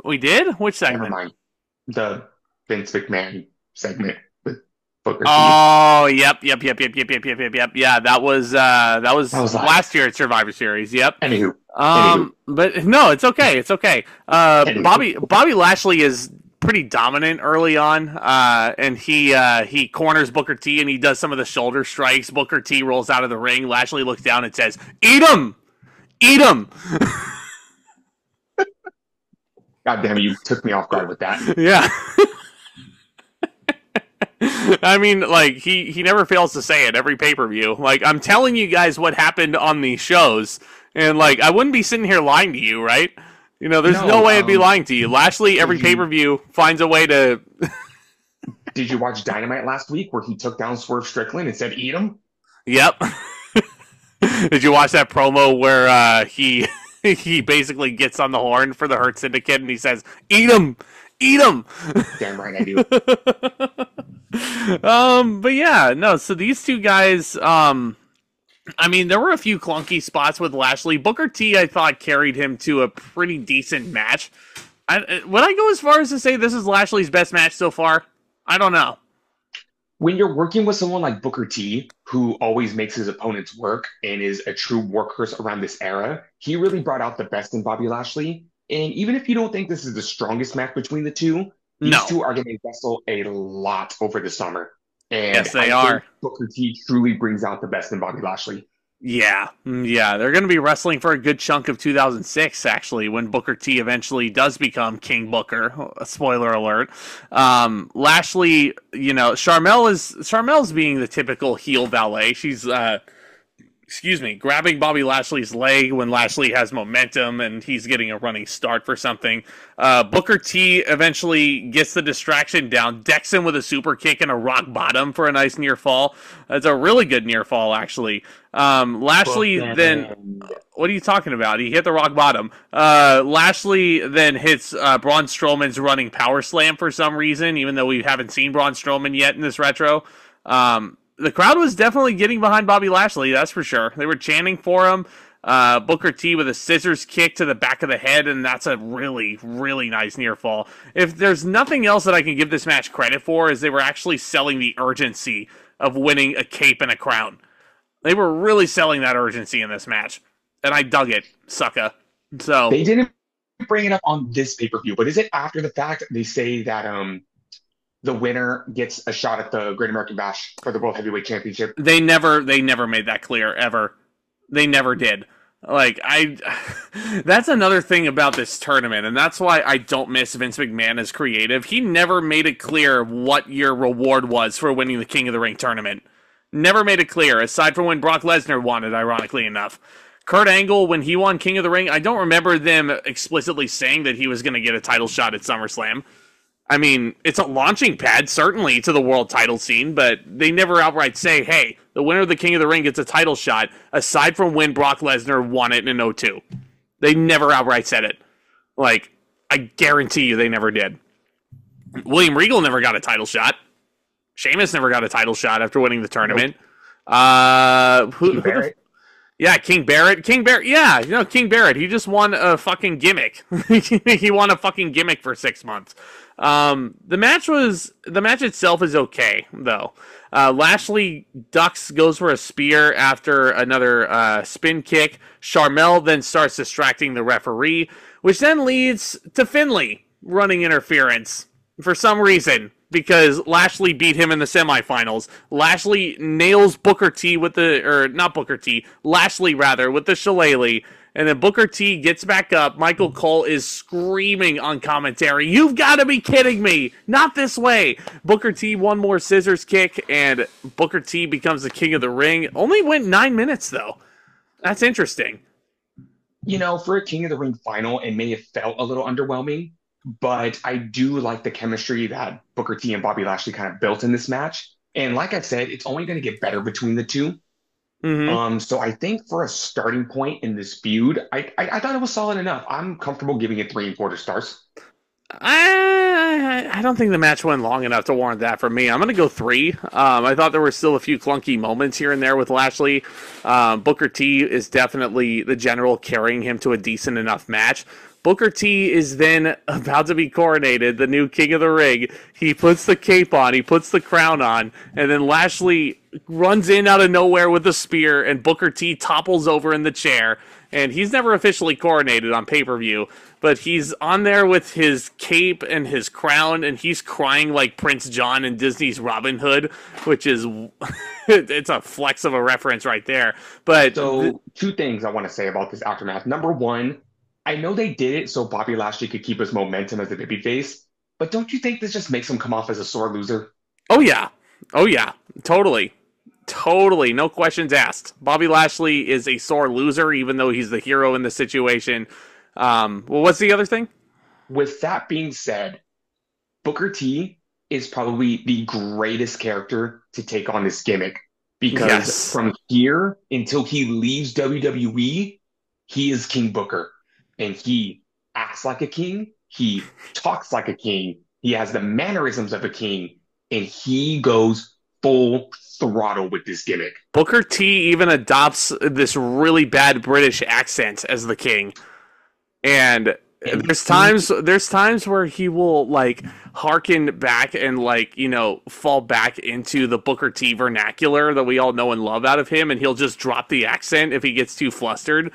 Speaker 1: We did. Which
Speaker 2: Never
Speaker 1: segment?
Speaker 2: mind. The Vince McMahon segment with Booker T.
Speaker 1: Oh, yep. Yeah, that was
Speaker 2: I was like,
Speaker 1: last year at Survivor Series. Yep.
Speaker 2: anywho.
Speaker 1: But no, it's okay. It's okay.
Speaker 2: Anywho.
Speaker 1: Bobby Lashley is pretty dominant early on, and he corners Booker T and he does some of the shoulder strikes. Booker T rolls out of the ring. Lashley looks down and says, "Eat him, eat him."
Speaker 2: God damn it, you took me off guard with that.
Speaker 1: Yeah. I mean, like, he never fails to say it every pay-per-view. Like, I'm telling you guys what happened on these shows, and, like, I wouldn't be sitting here lying to you, right? You know, there's no way I'd be lying to you. Lashley, every pay-per-view, finds a way to...
Speaker 2: Did you watch Dynamite last week where he took down Swerve Strickland and said, eat him?
Speaker 1: Yep. Did you watch that promo where he basically gets on the horn for the Hurt Syndicate and he says, "Eat him! Eat him!"
Speaker 2: Damn right I do.
Speaker 1: But yeah, no, so these two guys, I mean, there were a few clunky spots with Lashley. Booker T, I thought, carried him to a pretty decent match. Would I go as far as to say this is Lashley's best match so far? I don't know.
Speaker 2: When you're working with someone like Booker T, who always makes his opponents work and is a true workhorse around this era, he really brought out the best in Bobby Lashley. And even if you don't think this is the strongest match between the two, these two are going to wrestle a lot over the summer. And
Speaker 1: yes, they are.
Speaker 2: Booker T truly brings out the best in Bobby Lashley.
Speaker 1: Yeah, they're going to be wrestling for a good chunk of 2006, actually, when Booker T eventually does become King Booker. Spoiler alert. Lashley, you know, Charmel's being the typical heel valet. She's, grabbing Bobby Lashley's leg when Lashley has momentum and he's getting a running start for something. Booker T eventually gets the distraction down, decks him with a super kick and a rock bottom for a nice near fall. It's a really good near fall, actually. Lashley then... What are you talking about? He hit the rock bottom. Lashley then hits Braun Strowman's running power slam for some reason, even though we haven't seen Braun Strowman yet in this retro. The crowd was definitely getting behind Bobby Lashley, that's for sure. They were chanting for him. Booker T with a scissors kick to the back of the head, and that's a really, really nice near fall. If there's nothing else that I can give this match credit for, is they were actually selling the urgency of winning a cape and a crown. They were really selling that urgency in this match, and I dug it, sucka. So
Speaker 2: they didn't bring it up on this pay-per-view, but is it after the fact they say that the winner gets a shot at the Great American Bash for the World Heavyweight Championship?
Speaker 1: They never made that clear, ever. They never did. Like, that's another thing about this tournament, and that's why I don't miss Vince McMahon as creative. He never made it clear what your reward was for winning the King of the Ring tournament. Never made it clear, aside from when Brock Lesnar won it, ironically enough. Kurt Angle, when he won King of the Ring, I don't remember them explicitly saying that he was going to get a title shot at SummerSlam. I mean, it's a launching pad, certainly, to the world title scene, but they never outright say, hey, the winner of the King of the Ring gets a title shot, aside from when Brock Lesnar won it in 2002. They never outright said it. Like, I guarantee you they never did. William Regal never got a title shot. Sheamus never got a title shot after winning the tournament.
Speaker 2: King Barrett?
Speaker 1: Yeah, King Barrett. Yeah, you know, King Barrett. He just won a fucking gimmick. He won a fucking gimmick for 6 months. The match itself is okay, though. Lashley goes for a spear after another spin kick. Charmel then starts distracting the referee, which then leads to Finlay running interference for some reason. because Lashley beat him in the semifinals. Lashley nails Booker T with not Booker T, Lashley rather, with the shillelagh. And then Booker T gets back up. Michael Cole is screaming on commentary, "You've got to be kidding me! Not this way!" Booker T one more scissors kick, and Booker T becomes the king of the ring. Only went 9 minutes, though. That's interesting.
Speaker 2: For a King of the Ring final, it may have felt a little underwhelming, but I do like the chemistry that Booker T and Bobby Lashley kind of built in this match. And like I said, it's only going to get better between the two.
Speaker 1: Mm-hmm.
Speaker 2: So I think for a starting point in this feud, I thought it was solid enough. I'm comfortable giving it 3 1/4 stars.
Speaker 1: I don't think the match went long enough to warrant that for me. I'm going to go 3. I thought there were still a few clunky moments here and there with Lashley. Booker T is definitely the general carrying him to a decent enough match. Booker T is then about to be coronated, the new king of the ring. He puts the cape on, he puts the crown on, and then Lashley runs in out of nowhere with a spear, and Booker T topples over in the chair. And he's never officially coronated on pay-per-view, but he's on there with his cape and his crown, and he's crying like Prince John in Disney's Robin Hood, which is, it's a flex of a reference right there. But
Speaker 2: So 2 things I want to say about this aftermath. Number one, I know they did it so Bobby Lashley could keep his momentum as a babyface, but don't you think this just makes him come off as a sore loser?
Speaker 1: Oh yeah, totally. Totally, no questions asked. Bobby Lashley is a sore loser, even though he's the hero in the situation. Well, what's the other thing?
Speaker 2: With that being said, Booker T is probably the greatest character to take on this gimmick because from here until he leaves WWE, he is King Booker. And he acts like a king, he talks like a king, he has the mannerisms of a king, and he goes full throttle with this gimmick.
Speaker 1: Booker T even adopts this really bad British accent as the king. And there's times where he will like harken back and fall back into the Booker T vernacular that we all know and love out of him, and he'll just drop the accent if he gets too flustered.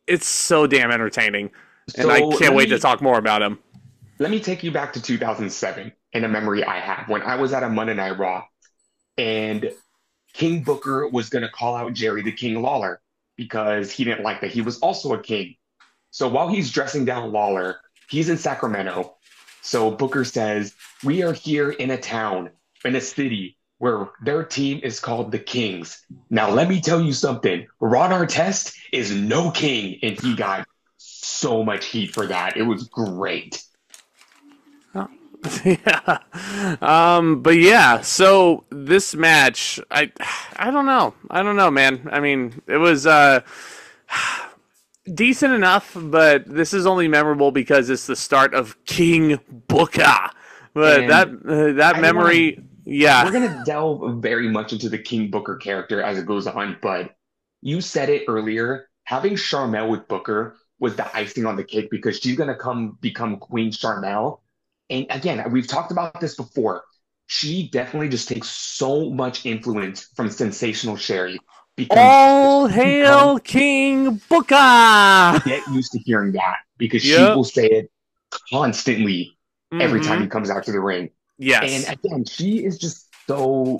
Speaker 1: It's so damn entertaining. And I can't wait to talk more about him.
Speaker 2: Let me take you back to 2007 in a memory I have when I was at a Monday Night Raw. And King Booker was going to call out Jerry the King Lawler because he didn't like that he was also a king. So while he's dressing down Lawler, he's in Sacramento. So Booker says, "We are here in a town, in a city where their team is called the Kings. Now let me tell you something. Ron Artest is no king." And he got so much heat for that. It was great.
Speaker 1: Yeah. But yeah, so this match, I don't know, man. I mean, it was decent enough, but this is only memorable because it's the start of King Booker. But that memory, yeah.
Speaker 2: We're gonna delve very much into the King Booker character as it goes on, but you said it earlier, having Charmel with Booker was the icing on the cake because she's gonna become Queen Charmel. And again, we've talked about this before. She definitely just takes so much influence from Sensational Sherry.
Speaker 1: All hail King Booker!
Speaker 2: Get used to hearing that because she will say it constantly every time he comes out to the ring.
Speaker 1: Yes.
Speaker 2: And again, she is just so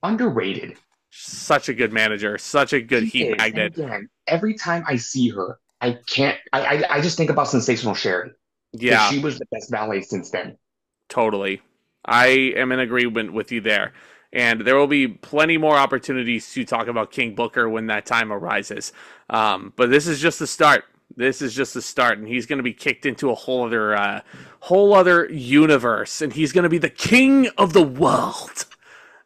Speaker 2: underrated.
Speaker 1: Such a good manager. Such a good heat magnet.
Speaker 2: And again, every time I see her, I just think about Sensational Sherry.
Speaker 1: Yeah.
Speaker 2: She was the best valet since then.
Speaker 1: Totally. I am in agreement with you there. And there will be plenty more opportunities to talk about King Booker when that time arises. But this is just the start. This is just the start. And he's going to be kicked into a whole other universe. And he's going to be the king of the world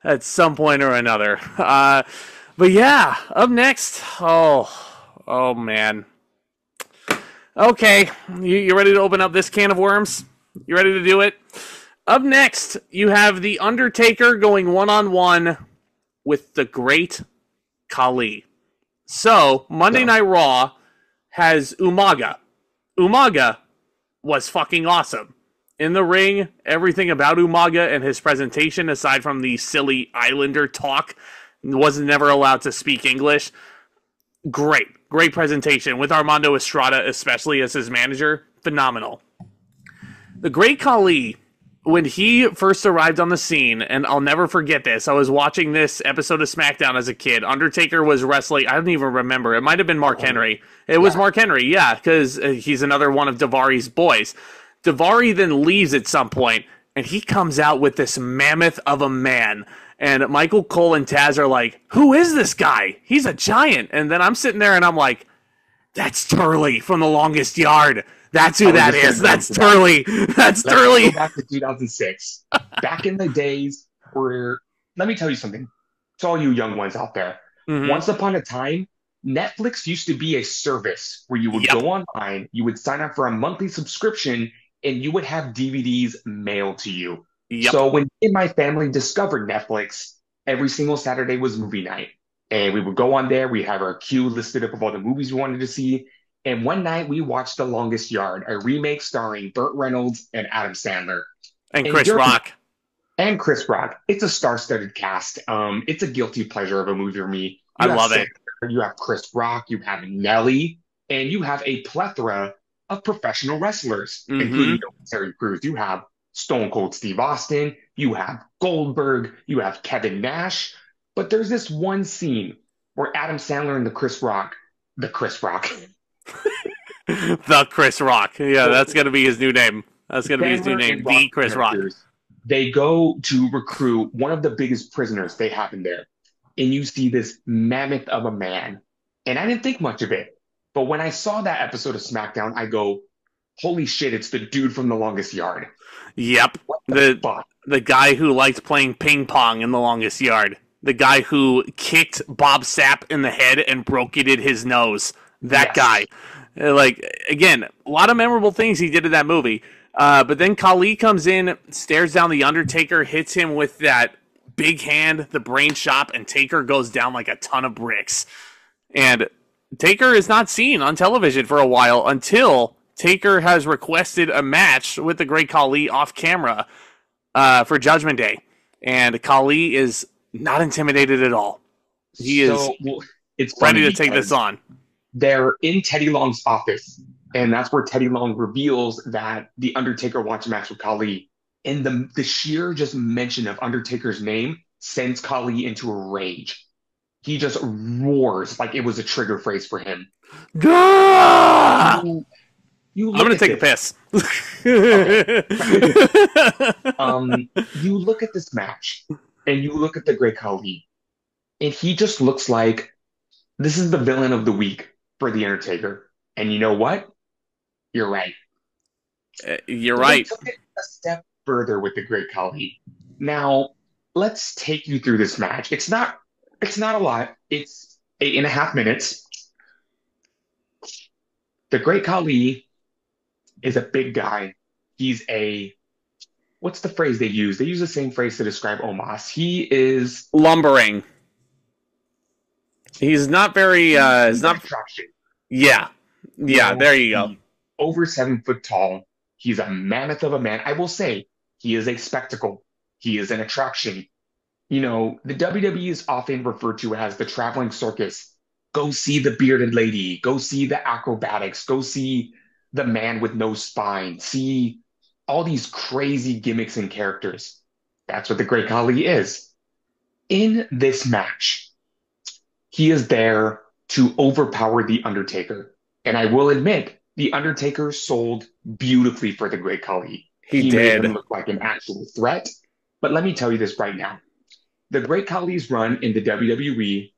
Speaker 1: at some point or another. But yeah, up next. Oh man. Okay, you ready to open up this can of worms? You ready to do it? Up next, you have The Undertaker going one-on-one with the great Khali. So, Monday Night Raw has Umaga. Umaga was fucking awesome. In the ring, everything about Umaga and his presentation, aside from the silly Islander talk, was never allowed to speak English. Great presentation with Armando Estrada, especially as his manager. Phenomenal. The Great Khali when he first arrived on the scene, and I'll never forget this, I was watching this episode of SmackDown as a kid. Undertaker was wrestling, I don't even remember. It might have been Mark Henry. It was Mark Henry, yeah, because he's another one of Daivari's boys. Daivari then leaves at some point, and he comes out with this mammoth of a man. And Michael Cole and Taz are like, who is this guy? He's a giant. And then I'm sitting there and I'm like, that's Turley from The Longest Yard. That's who that is. That's Turley. That's Turley.
Speaker 2: Let's go back to 2006. Back in the days where, let me tell you something. To all you young ones out there.
Speaker 1: Mhm.
Speaker 2: Once upon a time, Netflix used to be a service where you would go online, you would sign up for a monthly subscription, and you would have DVDs mailed to you.
Speaker 1: Yep.
Speaker 2: So when me and my family discovered Netflix, every single Saturday was movie night. And we would go on there, we have our queue listed up of all the movies we wanted to see. And one night we watched The Longest Yard, a remake starring Burt Reynolds and Adam Sandler.
Speaker 1: And Chris Rock.
Speaker 2: And Chris Rock. It's a star-studded cast. It's a guilty pleasure of a movie for me.
Speaker 1: I love it.
Speaker 2: You have Chris Rock, you have Nelly, and you have a plethora of professional wrestlers, including Terry Crews. You have Stone Cold Steve Austin, you have Goldberg, you have Kevin Nash. But there's this one scene where Adam Sandler and the Chris Rock. The Chris Rock.
Speaker 1: Yeah, that's going to be his new name. That's going to be his new name, the Chris Rock.
Speaker 2: They go to recruit one of the biggest prisoners they have in there. And you see this mammoth of a man. And I didn't think much of it. But when I saw that episode of SmackDown, I go, holy shit, it's the dude from The Longest Yard.
Speaker 1: Yep. The guy who liked playing ping pong in The Longest Yard. The guy who kicked Bob Sapp in the head and broke it in his nose. That guy. Like, again, a lot of memorable things he did in that movie. But then Khali comes in, stares down the Undertaker, hits him with that big hand, the brain chop, and Taker goes down like a ton of bricks. And Taker is not seen on television for a while until Taker has requested a match with the Great Khali off camera for Judgment Day. And Khali is not intimidated at all. He is ready to take this on.
Speaker 2: They're in Teddy Long's office, and that's where Teddy Long reveals that the Undertaker wants a match with Khali. And the sheer just mention of Undertaker's name sends Khali into a rage. He just roars like it was a trigger phrase for him.
Speaker 1: I'm going to take a piss.
Speaker 2: You look at this match, and you look at the Great Khali, and he just looks like this is the villain of the week for The Undertaker. And you know what? You're right.
Speaker 1: You're right.
Speaker 2: They took it a step further with the Great Khali. Now, let's take you through this match. It's not a lot. It's 8.5 minutes. The Great Khali is a big guy. He's what's the phrase they use? They use the same phrase to describe Omos. He is
Speaker 1: lumbering. He's not very,
Speaker 2: attraction.
Speaker 1: Yeah. Yeah, there you go.
Speaker 2: Over 7 foot tall. He's a mammoth of a man. I will say, he is a spectacle. He is an attraction. You know, the WWE is often referred to as the traveling circus. Go see the bearded lady. Go see the acrobatics. Go see the man with no spine. See all these crazy gimmicks and characters. That's what the Great Khali is. In this match, he is there to overpower The Undertaker. And I will admit, The Undertaker sold beautifully for the Great Khali. He
Speaker 1: did.
Speaker 2: made him look like an actual threat. But let me tell you this right now. The Great Khali's run in the WWE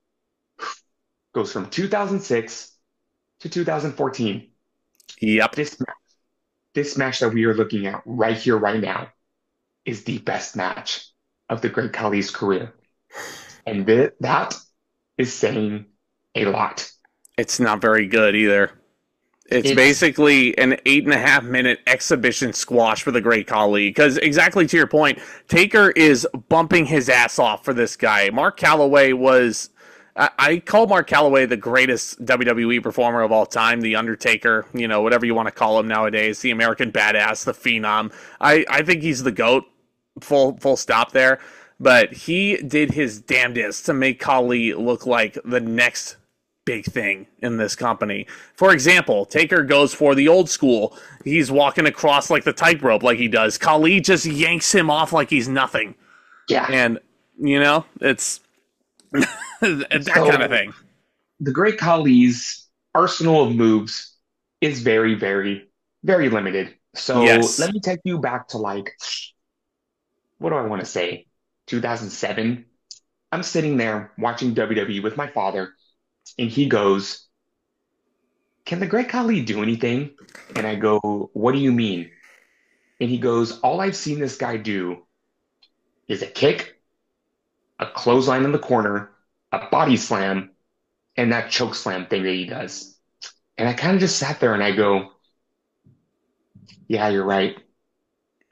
Speaker 2: goes from 2006 to 2014.
Speaker 1: Yep.
Speaker 2: This match that we are looking at right here, right now, is the best match of the Great Khali's career. And that is saying a lot.
Speaker 1: It's not very good either. It's basically an 8.5 minute exhibition squash for the Great Khali. Because exactly to your point, Taker is bumping his ass off for this guy. Mark Calloway was... I call Mark Calloway the greatest WWE performer of all time, the Undertaker, you know, whatever you want to call him nowadays, the American Badass, the Phenom. I think he's the GOAT, full stop there. But he did his damnedest to make Khali look like the next big thing in this company. For example, Taker goes for the old school. He's walking across like the tightrope like he does. Khali just yanks him off like he's nothing.
Speaker 2: Yeah.
Speaker 1: And, it's that
Speaker 2: So
Speaker 1: kind of thing.
Speaker 2: the Great Khali's arsenal of moves is very, very, very limited. So
Speaker 1: Yes.
Speaker 2: let me take you back to like, what do I want to say? 2007. I'm sitting there watching WWE with my father, and he goes, "Can the Great Khali do anything?" And I go, "What do you mean?" And he goes, "All I've seen this guy do is a kick, a clothesline in the corner, a body slam, and that choke slam thing that he does." And I kind of just sat there and I go, "Yeah, you're right."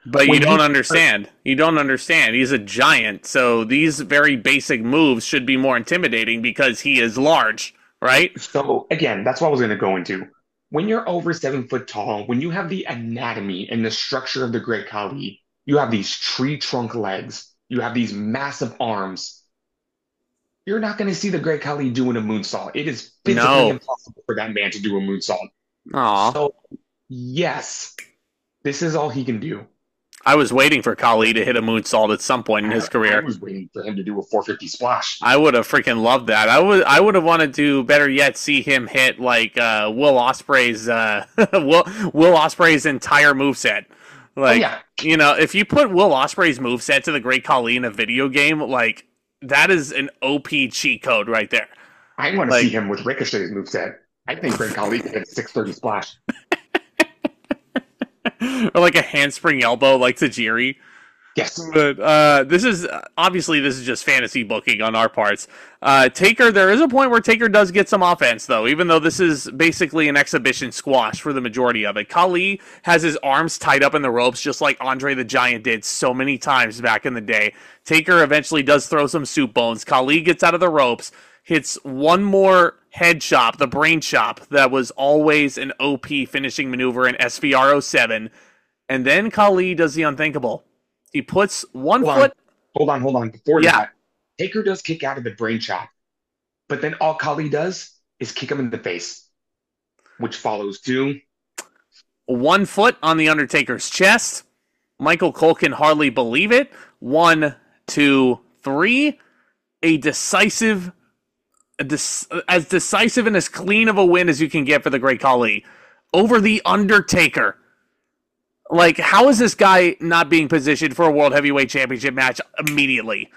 Speaker 1: But you
Speaker 2: When
Speaker 1: don't
Speaker 2: you
Speaker 1: understand. You don't understand. He's a giant, so these very basic moves should be more intimidating because he is large, right?
Speaker 2: So again, that's what I was going to go into. When you're over 7 foot tall, when you have the anatomy and the structure of the Great Khali, you have these tree trunk legs, you have these massive arms. You're not going to see the Great Khali doing a moonsault. It is physically
Speaker 1: No.
Speaker 2: impossible for that man to do a moonsault.
Speaker 1: Aw.
Speaker 2: So yes, this is all he can do.
Speaker 1: I was waiting for Khali to hit a moonsault at some point in his
Speaker 2: I
Speaker 1: career.
Speaker 2: was waiting for him to do a 450 splash.
Speaker 1: I would have freaking loved that. I would have wanted to better yet see him hit like Will Ospreay's Will Ospreay's entire moveset.
Speaker 2: Oh
Speaker 1: Like,
Speaker 2: yeah,
Speaker 1: if you put Will Ospreay's moveset to the Great Khali in a video game, like that is an OP cheat code right there.
Speaker 2: I want to see
Speaker 1: Like,
Speaker 2: him with Ricochet's moveset. I think Great Khali could hit a 630 splash.
Speaker 1: or like a handspring elbow like Tajiri.
Speaker 2: Yes.
Speaker 1: But this is just fantasy booking on our parts. Taker, there is a point where Taker does get some offense, though, even though this is basically an exhibition squash for the majority of it. Khali has his arms tied up in the ropes, just like Andre the Giant did so many times back in the day. Taker eventually does throw some soup bones. Khali gets out of the ropes, hits one more head chop, the brain chop, that was always an OP finishing maneuver in SVR 07, and then Khali does the unthinkable. He puts one
Speaker 2: Hold
Speaker 1: foot.
Speaker 2: on. Hold on. Before
Speaker 1: Yeah.
Speaker 2: that, Taker does kick out of the brain chop, but then all Khali does is kick him in the face, which follows to
Speaker 1: 1 foot on the Undertaker's chest. Michael Cole can hardly believe it. 1, 2, 3. A decisive, as decisive and as clean of a win as you can get for the Great Khali over the Undertaker. Like, how is this guy not being positioned for a World Heavyweight Championship match immediately?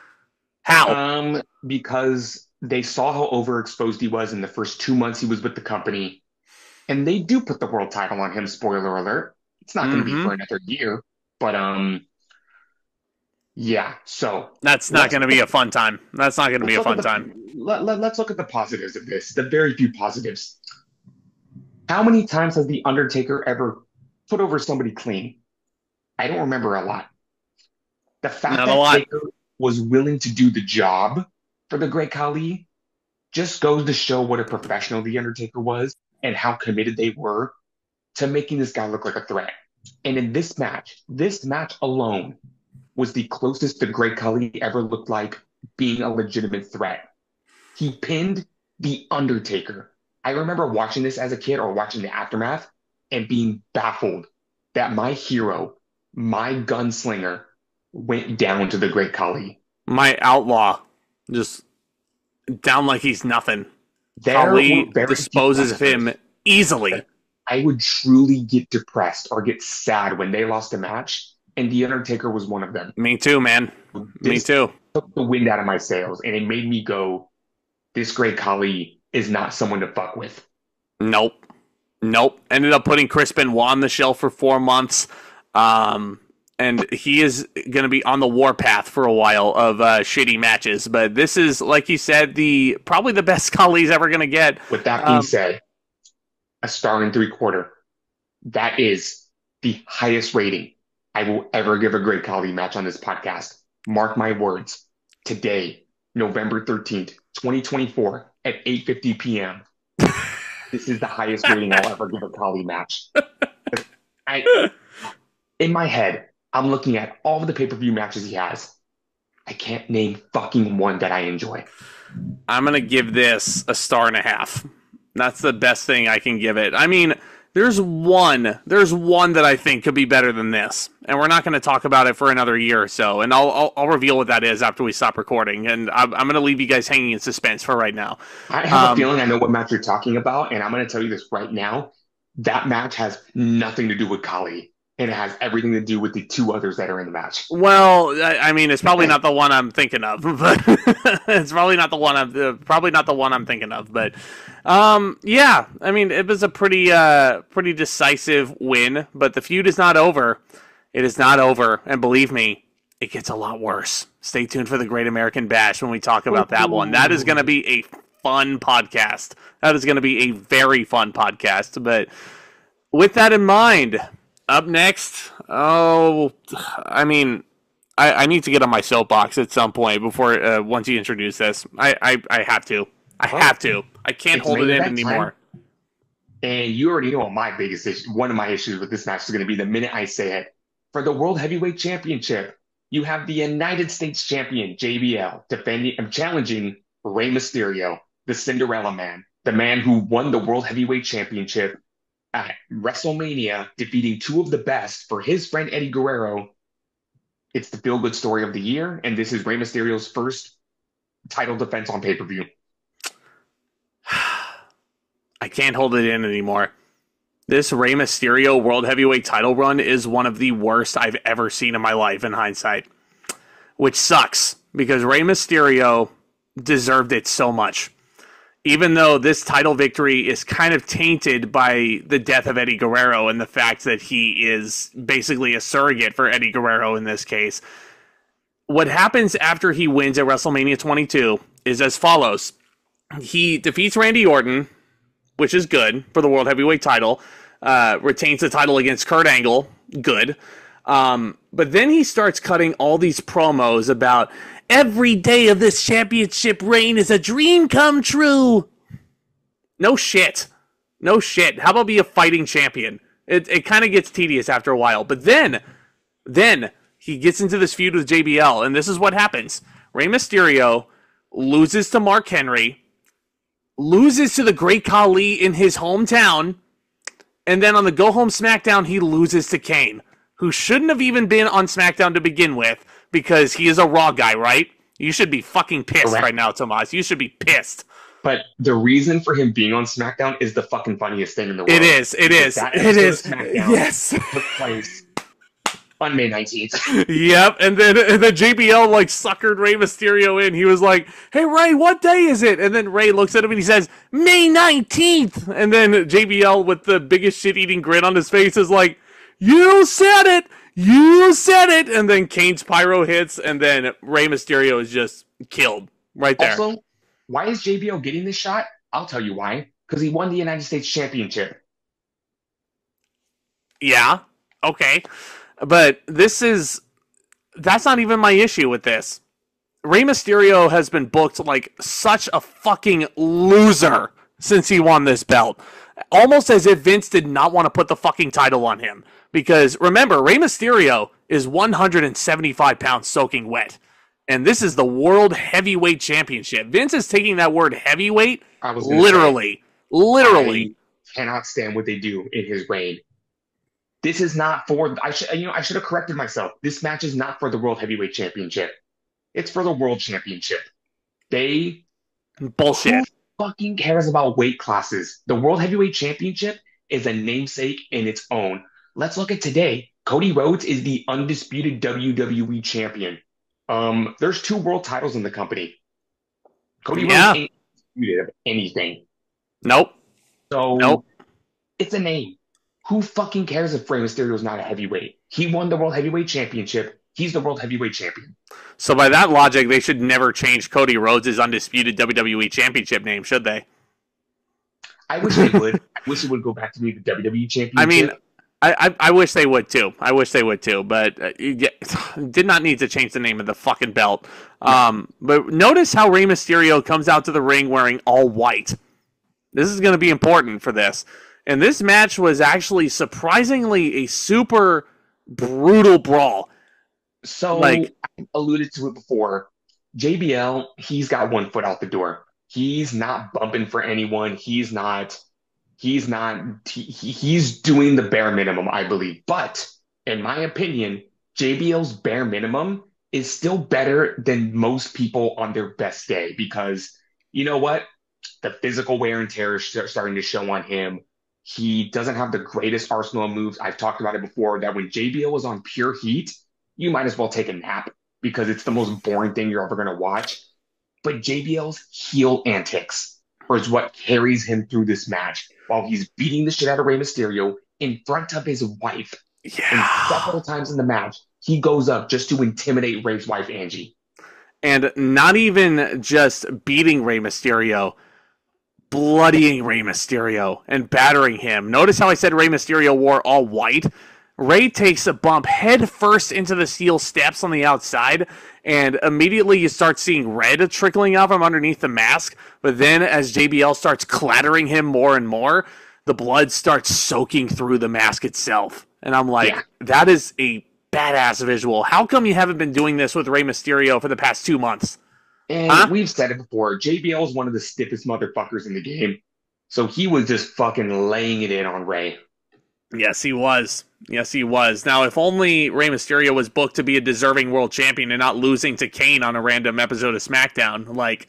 Speaker 1: How?
Speaker 2: because they saw how overexposed he was in the first 2 months he was with the company, and they do put the world title on him. Spoiler alert: it's not going to be for another year, but yeah. So
Speaker 1: That's not going to be a fun time. That's not going to be a fun time.
Speaker 2: Let's look at the positives of this. The very few positives. How many times has the Undertaker ever put over somebody clean? I don't remember a lot. The fact
Speaker 1: Not a
Speaker 2: that
Speaker 1: lot.
Speaker 2: Taker was willing to do the job for the Great Khali just goes to show what a professional the Undertaker was and how committed they were to making this guy look like a threat. And in this match alone was the closest the Great Khali ever looked like being a legitimate threat. He pinned the Undertaker. I remember watching this as a kid or watching the aftermath and being baffled that my hero, my gunslinger, went down to the Great Khali.
Speaker 1: My outlaw just down like he's nothing.
Speaker 2: There
Speaker 1: Khali
Speaker 2: were very
Speaker 1: disposes of
Speaker 2: few
Speaker 1: him easily.
Speaker 2: I would truly get depressed or get sad when they lost a match, and The Undertaker was one of them.
Speaker 1: Me too, man. Me too.
Speaker 2: Took the wind out of my sails, and it made me go, this Great Khali is not someone to fuck with.
Speaker 1: Nope. Ended up putting Chris Benoit on the shelf for 4 months. And he is going to be on the warpath for a while of shitty matches. But this is, like you said, probably the best Khali's ever going to get.
Speaker 2: With that being said, a star and 3/4. That is the highest rating I will ever give a Great Khali match on this podcast. Mark my words. Today, November 13th, 2024, at 8:50 p.m. This is the highest rating I'll ever give a Khali match. In my head, I'm looking at all of the pay-per-view matches he has. I can't name fucking one that I enjoy.
Speaker 1: I'm going to give this a 1.5 stars. That's the best thing I can give it. I mean, there's one that I think could be better than this, and we're not going to talk about it for another year or so. And I'll reveal what that is after we stop recording. And I'm going to leave you guys hanging in suspense for right now.
Speaker 2: I have a feeling I know what match you're talking about, and I'm going to tell you this right now. That match has nothing to do with Khali, and it has everything to do with the two others that are in the match.
Speaker 1: Well, I mean, it's probably not the one I'm thinking of, but it's probably not the one I'm thinking of. But yeah, I mean, it was a pretty decisive win. But the feud is not over. It is not over, and believe me, it gets a lot worse. Stay tuned for the Great American Bash when we talk about that one. That is going to be a fun podcast. That is going to be a very fun podcast. But with that in mind, up next, I mean, I need to get on my soapbox at some point before once you introduce this. I have to. I have to. I can't hold it in anymore.
Speaker 2: And you already know what my biggest issue, one of my issues with this match is going to be the minute I say it. For the World Heavyweight Championship, you have the United States Champion, JBL, challenging Rey Mysterio, the Cinderella Man, the man who won the World Heavyweight Championship at WrestleMania, defeating two of the best for his friend Eddie Guerrero. It's the feel-good story of the year, and this is Rey Mysterio's first title defense on pay-per-view.
Speaker 1: I can't hold it in anymore. This Rey Mysterio World Heavyweight title run is one of the worst I've ever seen in my life in hindsight. Which sucks, because Rey Mysterio deserved it so much. Even though this title victory is kind of tainted by the death of Eddie Guerrero and the fact that he is basically a surrogate for Eddie Guerrero in this case. What happens after he wins at WrestleMania 22 is as follows. He defeats Randy Orton, which is good for the World Heavyweight title. Retains the title against Kurt Angle, good. But then he starts cutting all these promos about every day of this championship reign is a dream come true. No shit. No shit. How about be a fighting champion? It kind of gets tedious after a while. But then he gets into this feud with JBL, and this is what happens. Rey Mysterio loses to Mark Henry, loses to the Great Khali in his hometown, and then on the Go Home SmackDown, he loses to Kane, who shouldn't have even been on SmackDown to begin with, because he is a Raw guy, right? You should be fucking pissed right now, Tomas. You should be pissed.
Speaker 2: But the reason for him being on SmackDown is the fucking funniest thing in the world.
Speaker 1: It is. Yes.
Speaker 2: Took place on May 19th.
Speaker 1: Yep, and then JBL like suckered Rey Mysterio in. He was like, "Hey Rey, what day is it?" And then Rey looks at him and he says, "May 19th." And then JBL with the biggest shit-eating grin on his face is like, "You said it! You said it!" And then Kane's pyro hits, and then Rey Mysterio is just killed right there.
Speaker 2: Also, why is JBL getting this shot? I'll tell you why. Because he won the United States Championship.
Speaker 1: Yeah, okay. But that's not even my issue with this. Rey Mysterio has been booked like such a fucking loser since he won this belt. Almost as if Vince did not want to put the fucking title on him. Because remember, Rey Mysterio is 175 pounds soaking wet. And this is the World Heavyweight Championship. Vince is taking that word heavyweight literally. I
Speaker 2: cannot stand what they do in his reign. This is not for. I should have corrected myself. This match is not for the World Heavyweight Championship. It's for the World Championship.
Speaker 1: Bullshit.
Speaker 2: Who fucking cares about weight classes? The World Heavyweight Championship is a namesake in its own. Let's look at today. Cody Rhodes is the undisputed WWE champion. There's 2 world titles in the company. Cody Rhodes ain't disputed of anything.
Speaker 1: Nope.
Speaker 2: It's a name. Who fucking cares if Rey Mysterio is not a heavyweight? He won the World Heavyweight Championship. He's the World Heavyweight Champion.
Speaker 1: So by that logic, they should never change Cody Rhodes' undisputed WWE Championship name, should they?
Speaker 2: I wish they would. I wish it would go back to be the WWE Championship.
Speaker 1: I mean, I wish they would too. But did not need to change the name of the fucking belt. But notice how Rey Mysterio comes out to the ring wearing all white. This is going to be important for this. And this match was actually surprisingly a super brutal brawl.
Speaker 2: So, I alluded to it before. JBL, he's got one foot out the door. He's not bumping for anyone. He's doing the bare minimum, I believe. But in my opinion, JBL's bare minimum is still better than most people on their best day because you know what? The physical wear and tear is starting to show on him. He doesn't have the greatest arsenal of moves. I've talked about it before that when JBL was on pure heat, you might as well take a nap because it's the most boring thing you're ever going to watch. But JBL's heel antics is what carries him through this match while he's beating the shit out of Rey Mysterio in front of his wife. And
Speaker 1: Yeah.
Speaker 2: several times in the match, he goes up just to intimidate Rey's wife, Angie.
Speaker 1: And not even just beating Rey Mysterio, bloodying Rey Mysterio and battering him. Notice how I said Rey Mysterio wore all white? Rey takes a bump head first into the steel steps on the outside, and immediately you start seeing red trickling out from underneath the mask. But then as JBL starts clattering him more and more, the blood starts soaking through the mask itself. And I'm like,
Speaker 2: Yeah.
Speaker 1: that is a badass visual. How come you haven't been doing this with Rey Mysterio for the past 2 months?
Speaker 2: And
Speaker 1: Huh?
Speaker 2: we've said it before, JBL is one of the stiffest motherfuckers in the game. So he was just fucking laying it in on Rey.
Speaker 1: Yes, he was. Yes, he was. Now, if only Rey Mysterio was booked to be a deserving world champion and not losing to Kane on a random episode of SmackDown, like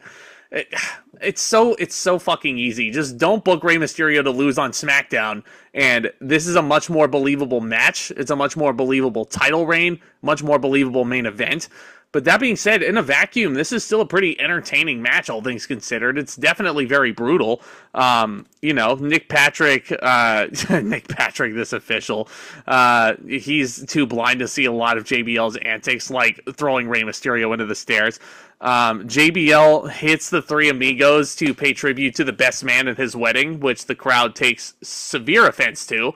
Speaker 1: it, it's so fucking easy. Just don't book Rey Mysterio to lose on SmackDown, and this is a much more believable match. It's a much more believable title reign, much more believable main event. But that being said, in a vacuum, this is still a pretty entertaining match, all things considered. It's definitely very brutal. Nick Patrick, Nick Patrick, this official, he's too blind to see a lot of JBL's antics, like throwing Rey Mysterio into the stairs. JBL hits the Three Amigos to pay tribute to the best man at his wedding, which the crowd takes severe offense to.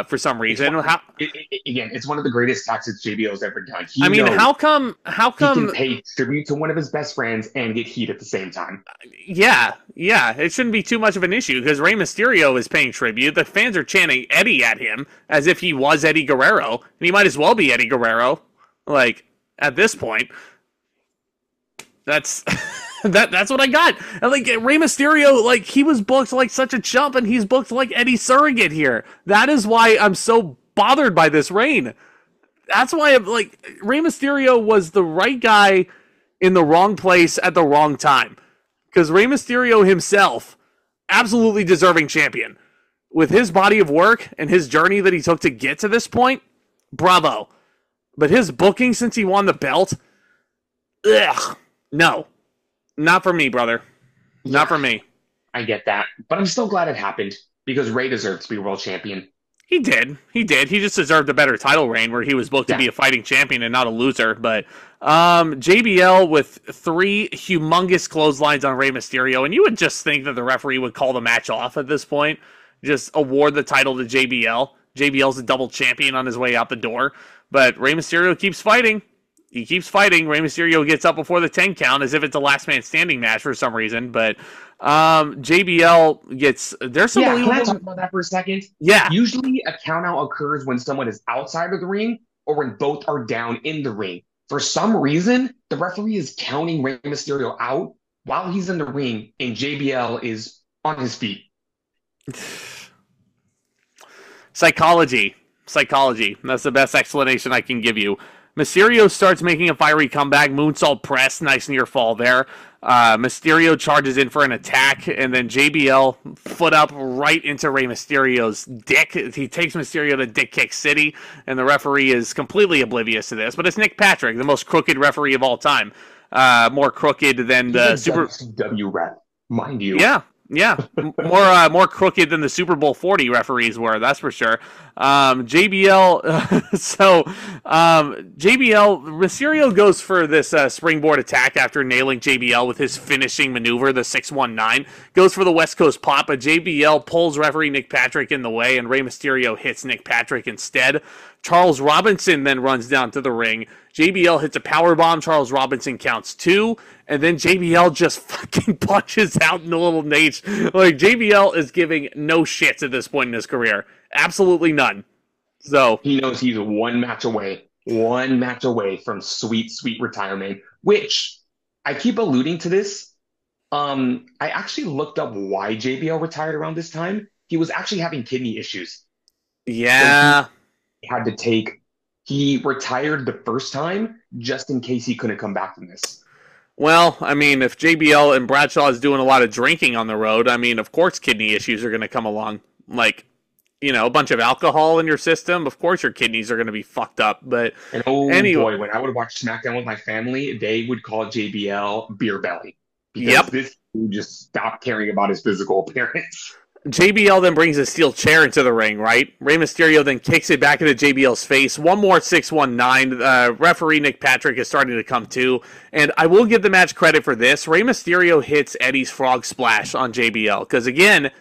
Speaker 1: For some reason.
Speaker 2: Again, it's one of the greatest tactics JBL's ever done.
Speaker 1: How come
Speaker 2: He can pay tribute to one of his best friends and get heat at the same time.
Speaker 1: Yeah, it shouldn't be too much of an issue because Rey Mysterio is paying tribute. The fans are chanting Eddie at him as if he was Eddie Guerrero, and he might as well be Eddie Guerrero. Like, at this point, that's that's what I got. And like Rey Mysterio, like he was booked like such a chump, and he's booked like Eddie Surrogate here. That is why I'm so bothered by this reign. That's why I'm like Rey Mysterio was the right guy in the wrong place at the wrong time. Because Rey Mysterio himself, absolutely deserving champion. With his body of work and his journey that he took to get to this point, bravo. But his booking since he won the belt, ugh, no. Not for me, brother. Not for me.
Speaker 2: I get that. But I'm still glad it happened because Rey deserves to be world champion.
Speaker 1: He did. He just deserved a better title reign where he was booked to be a fighting champion and not a loser. But JBL with 3 humongous clotheslines on Rey Mysterio. And you would just think that the referee would call the match off at this point. Just award the title to JBL. JBL's a double champion on his way out the door. But Rey Mysterio keeps fighting. He keeps fighting. Rey Mysterio gets up before the 10 count as if it's a last man standing match for some reason. But JBL gets... There's some
Speaker 2: Can I talk about that for a second?
Speaker 1: Yeah.
Speaker 2: Usually a count out occurs when someone is outside of the ring or when both are down in the ring. For some reason, the referee is counting Rey Mysterio out while he's in the ring and JBL is on his feet.
Speaker 1: Psychology. That's the best explanation I can give you. Mysterio starts making a fiery comeback, moonsault press, nice near fall there. Mysterio charges in for an attack, and then JBL foot up right into Rey Mysterio's dick. He takes Mysterio to Dick Kick City, and the referee is completely oblivious to this. But it's Nick Patrick, the most crooked referee of all time. More crooked than the
Speaker 2: Super WCW rep, mind you.
Speaker 1: Yeah, more crooked than the Super Bowl 40 referees were, that's for sure. JBL, Mysterio goes for this springboard attack after nailing JBL with his finishing maneuver, the 619. Goes for the West Coast pop, but JBL pulls referee Nick Patrick in the way, and Rey Mysterio hits Nick Patrick instead. Charles Robinson then runs down to the ring. JBL hits a powerbomb. Charles Robinson counts 2. And then JBL just fucking punches out in the little Nate. Like, JBL is giving no shits at this point in his career. Absolutely none. So
Speaker 2: he knows he's one match away from sweet, sweet retirement, which I keep alluding to this. I actually looked up why JBL retired around this time. He was actually having kidney issues. So he
Speaker 1: Yeah.
Speaker 2: had to take, he retired the first time just in case he couldn't come back from this.
Speaker 1: Well, I mean, if JBL and Bradshaw is doing a lot of drinking on the road, I mean, of course kidney issues are going to come along. Like, a bunch of alcohol in your system, of course your kidneys are going to be fucked up. But
Speaker 2: And oh
Speaker 1: anyway,
Speaker 2: boy, when I would watch SmackDown with my family, they would call JBL Beer Belly because
Speaker 1: yep.
Speaker 2: this dude just stopped caring about his physical appearance.
Speaker 1: JBL then brings a steel chair into the ring, right? Rey Mysterio then kicks it back into JBL's face. One more 619. Referee Nick Patrick is starting to come to. And I will give the match credit for this. Rey Mysterio hits Eddie's frog splash on JBL. Because again,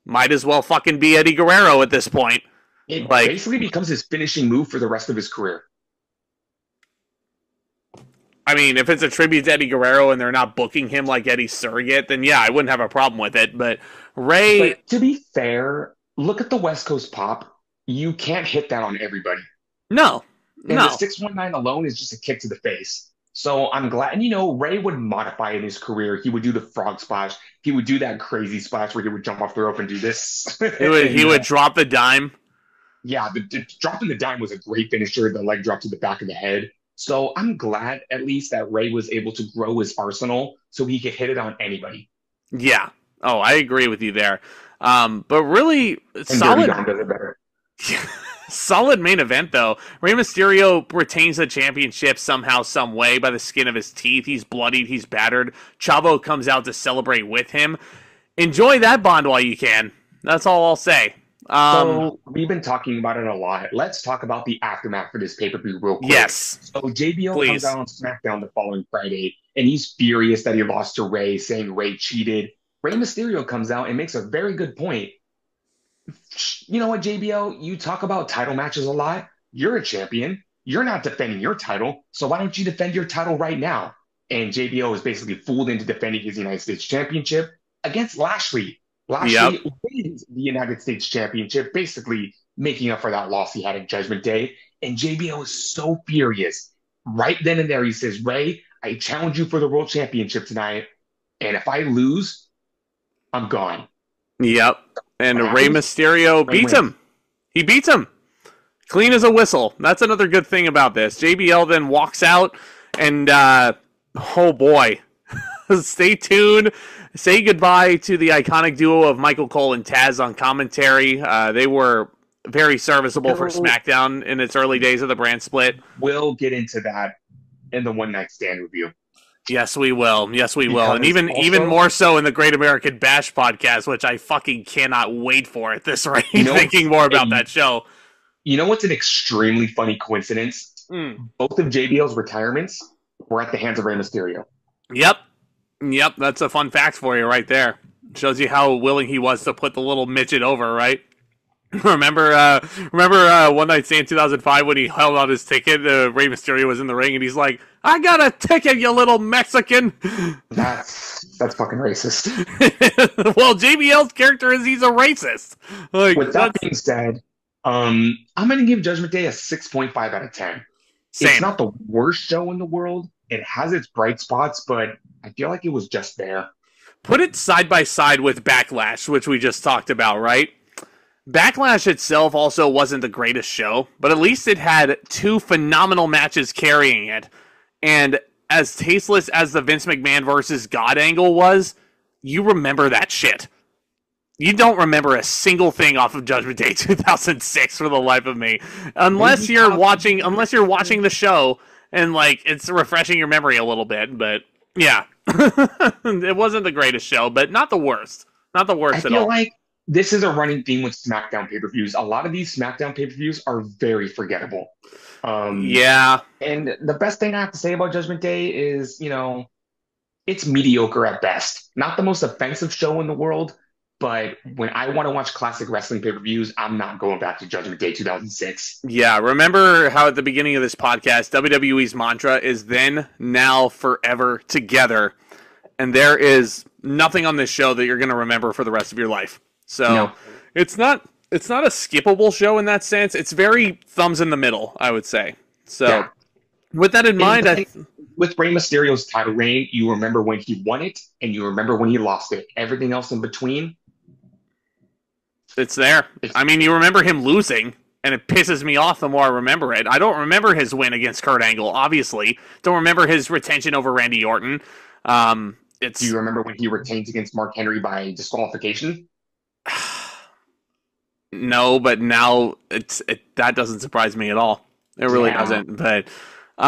Speaker 1: might as well fucking be Eddie Guerrero at this point.
Speaker 2: It
Speaker 1: Like,
Speaker 2: basically becomes his finishing move for the rest of his career.
Speaker 1: I mean, if it's a tribute to Eddie Guerrero and they're not booking him like Eddie's surrogate, then yeah, I wouldn't have a problem with it. But Ray,
Speaker 2: But to be fair, look at the West Coast pop. You can't hit that on everybody.
Speaker 1: no,
Speaker 2: And the
Speaker 1: no.
Speaker 2: 619 alone is just a kick to the face. So I'm glad, and Ray would modify in his career. He would do the frog splash. He would do that crazy splash where he would jump off the rope and do this.
Speaker 1: He would drop the dime.
Speaker 2: Yeah, the dropping the dime was a great finisher. The leg drop to the back of the head. So I'm glad at least that Ray was able to grow his arsenal so he could hit it on anybody.
Speaker 1: Yeah. Oh, I agree with you there. But really
Speaker 2: And Dirty
Speaker 1: solid,
Speaker 2: Dom does it better.
Speaker 1: solid main event though. Rey Mysterio retains the championship somehow, some way by the skin of his teeth. He's bloodied. He's battered. Chavo comes out to celebrate with him. Enjoy that bond while you can. That's all I'll say.
Speaker 2: So we've been talking about it a lot. Let's talk about the aftermath for this pay-per-view real quick.
Speaker 1: Yes.
Speaker 2: So JBL
Speaker 1: Please.
Speaker 2: comes out on SmackDown the following Friday, and he's furious that he lost to Ray, saying Ray cheated. Rey Mysterio comes out and makes a very good point. You know what, JBL? You talk about title matches a lot. You're a champion. You're not defending your title, so why don't you defend your title right now? And JBL is basically fooled into defending his United States Championship against Lashley. Lashley wins the United States Championship, basically making up for that loss he had at Judgment Day. And JBL is so furious. Right then and there, he says, Ray, I challenge you for the World Championship tonight. And if I lose, I'm gone.
Speaker 1: Yep. And
Speaker 2: What
Speaker 1: Rey
Speaker 2: happens?
Speaker 1: Mysterio
Speaker 2: Ray
Speaker 1: beats
Speaker 2: wins.
Speaker 1: him. He beats him. Clean as a whistle. That's another good thing about this. JBL then walks out and, oh boy. Stay tuned. Say goodbye to the iconic duo of Michael Cole and Taz on commentary. They were very serviceable for SmackDown in its early days of the brand split.
Speaker 2: We'll get into that in the One Night Stand review.
Speaker 1: Yes, we will. Yes, we will. And
Speaker 2: Because
Speaker 1: even
Speaker 2: also-
Speaker 1: more so in the Great American Bash podcast, which I fucking cannot wait for at this rate,
Speaker 2: You know,
Speaker 1: thinking more about
Speaker 2: and-
Speaker 1: that show.
Speaker 2: You know what's an extremely funny coincidence? Both of JBL's retirements were at the hands of Rey Mysterio.
Speaker 1: Yep, that's a fun fact for you right there. Shows you how willing he was to put the little midget over, right? remember One Night Stand 2005 when he held out his ticket, Rey Mysterio was in the ring and he's like, I got a ticket, you little Mexican!
Speaker 2: That's fucking racist.
Speaker 1: Well, JBL's character is he's a racist. Like,
Speaker 2: With that being said, I'm going to give Judgment Day a 6.5 out of 10.
Speaker 1: same.
Speaker 2: It's not the worst show in the world. It has its bright spots, but I feel like it was just there.
Speaker 1: Put it side by side with Backlash, which we just talked about, right? Backlash itself also wasn't the greatest show, but at least it had two phenomenal matches carrying it. And as tasteless as the Vince McMahon versus God angle was, you remember that shit. You don't remember a single thing off of Judgment Day 2006 for the life of me, unless you're watching the show and like it's refreshing your memory a little bit. But yeah, it wasn't the greatest show, but not the worst. Not the worst
Speaker 2: I
Speaker 1: at
Speaker 2: feel
Speaker 1: all.
Speaker 2: like this is a running theme with SmackDown pay-per-views. A lot of these SmackDown pay-per-views are very forgettable.
Speaker 1: Yeah,
Speaker 2: And the best thing I have to say about Judgment Day is, it's mediocre at best. Not the most offensive show in the world, but when I want to watch classic wrestling pay-per-views, I'm not going back to Judgment Day 2006.
Speaker 1: yeah. Remember how at the beginning of this podcast, WWE's mantra is then, now, forever, together. And there is nothing on this show that you're going to remember for the rest of your life. So
Speaker 2: No.
Speaker 1: it's not a skippable show in that sense. It's very thumbs in the middle, I would say. So
Speaker 2: Yeah.
Speaker 1: With that in
Speaker 2: And
Speaker 1: mind,
Speaker 2: the thing with Rey Mysterio's title reign, you remember when he won it and you remember when he lost it. Everything else in between,
Speaker 1: it's there.
Speaker 2: it's
Speaker 1: I mean, you remember him losing, and it pisses me off the more I remember it. I don't remember his win against Kurt Angle, obviously. Don't remember his retention over Randy Orton.
Speaker 2: do
Speaker 1: It's
Speaker 2: you remember when he retains against Mark Henry by disqualification?
Speaker 1: no, but now that doesn't surprise me at all. It really
Speaker 2: Yeah.
Speaker 1: doesn't. But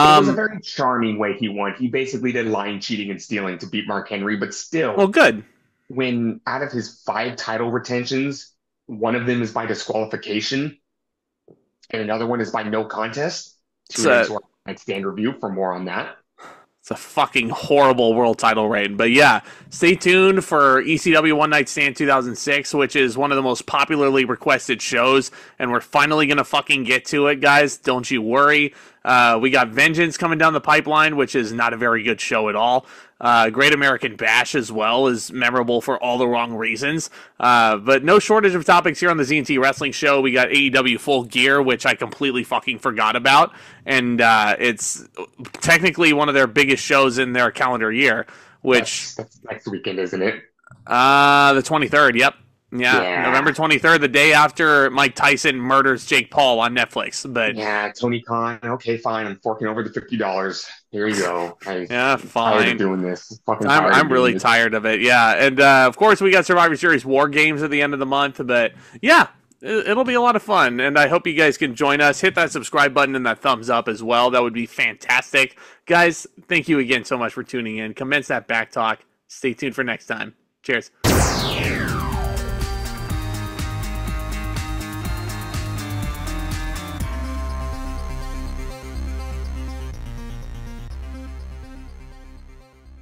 Speaker 2: It was a
Speaker 1: um,
Speaker 2: very charming way he won. He basically did lying, cheating, and stealing to beat Mark Henry, but
Speaker 1: well,
Speaker 2: still,
Speaker 1: good.
Speaker 2: when out of his five title retentions, one of them is by disqualification and another one is by no contest.
Speaker 1: It's
Speaker 2: Tune
Speaker 1: a
Speaker 2: into our stand review for more on that.
Speaker 1: It's a fucking horrible world title reign. But yeah, stay tuned for ECW One Night Stand 2006, which is one of the most popularly requested shows, and we're finally going to fucking get to it, guys. Don't you worry. We got Vengeance coming down the pipeline, which is not a very good show at all. Great American Bash as well is memorable for all the wrong reasons. But no shortage of topics here on the ZNT Wrestling Show. We got AEW Full Gear, which I completely fucking forgot about. And it's technically one of their biggest shows in their calendar year, which
Speaker 2: That's next weekend, isn't it?
Speaker 1: the 23rd, yep. Yeah,
Speaker 2: Yeah.
Speaker 1: November 23rd, the day after Mike Tyson murders Jake Paul on Netflix. But
Speaker 2: Yeah, Tony Khan. Okay, fine. I'm forking over the $50. Here you go.
Speaker 1: yeah,
Speaker 2: Tired of
Speaker 1: fine.
Speaker 2: doing this. Fucking tired of
Speaker 1: I'm
Speaker 2: doing
Speaker 1: really
Speaker 2: this.
Speaker 1: tired of it. Yeah, and of course we got Survivor Series War Games at the end of the month. But yeah, it'll be a lot of fun, and I hope you guys can join us. Hit that subscribe button and that thumbs up as well. That would be fantastic, guys. Thank you again so much for tuning in. Commence that back talk. Stay tuned for next time. Cheers.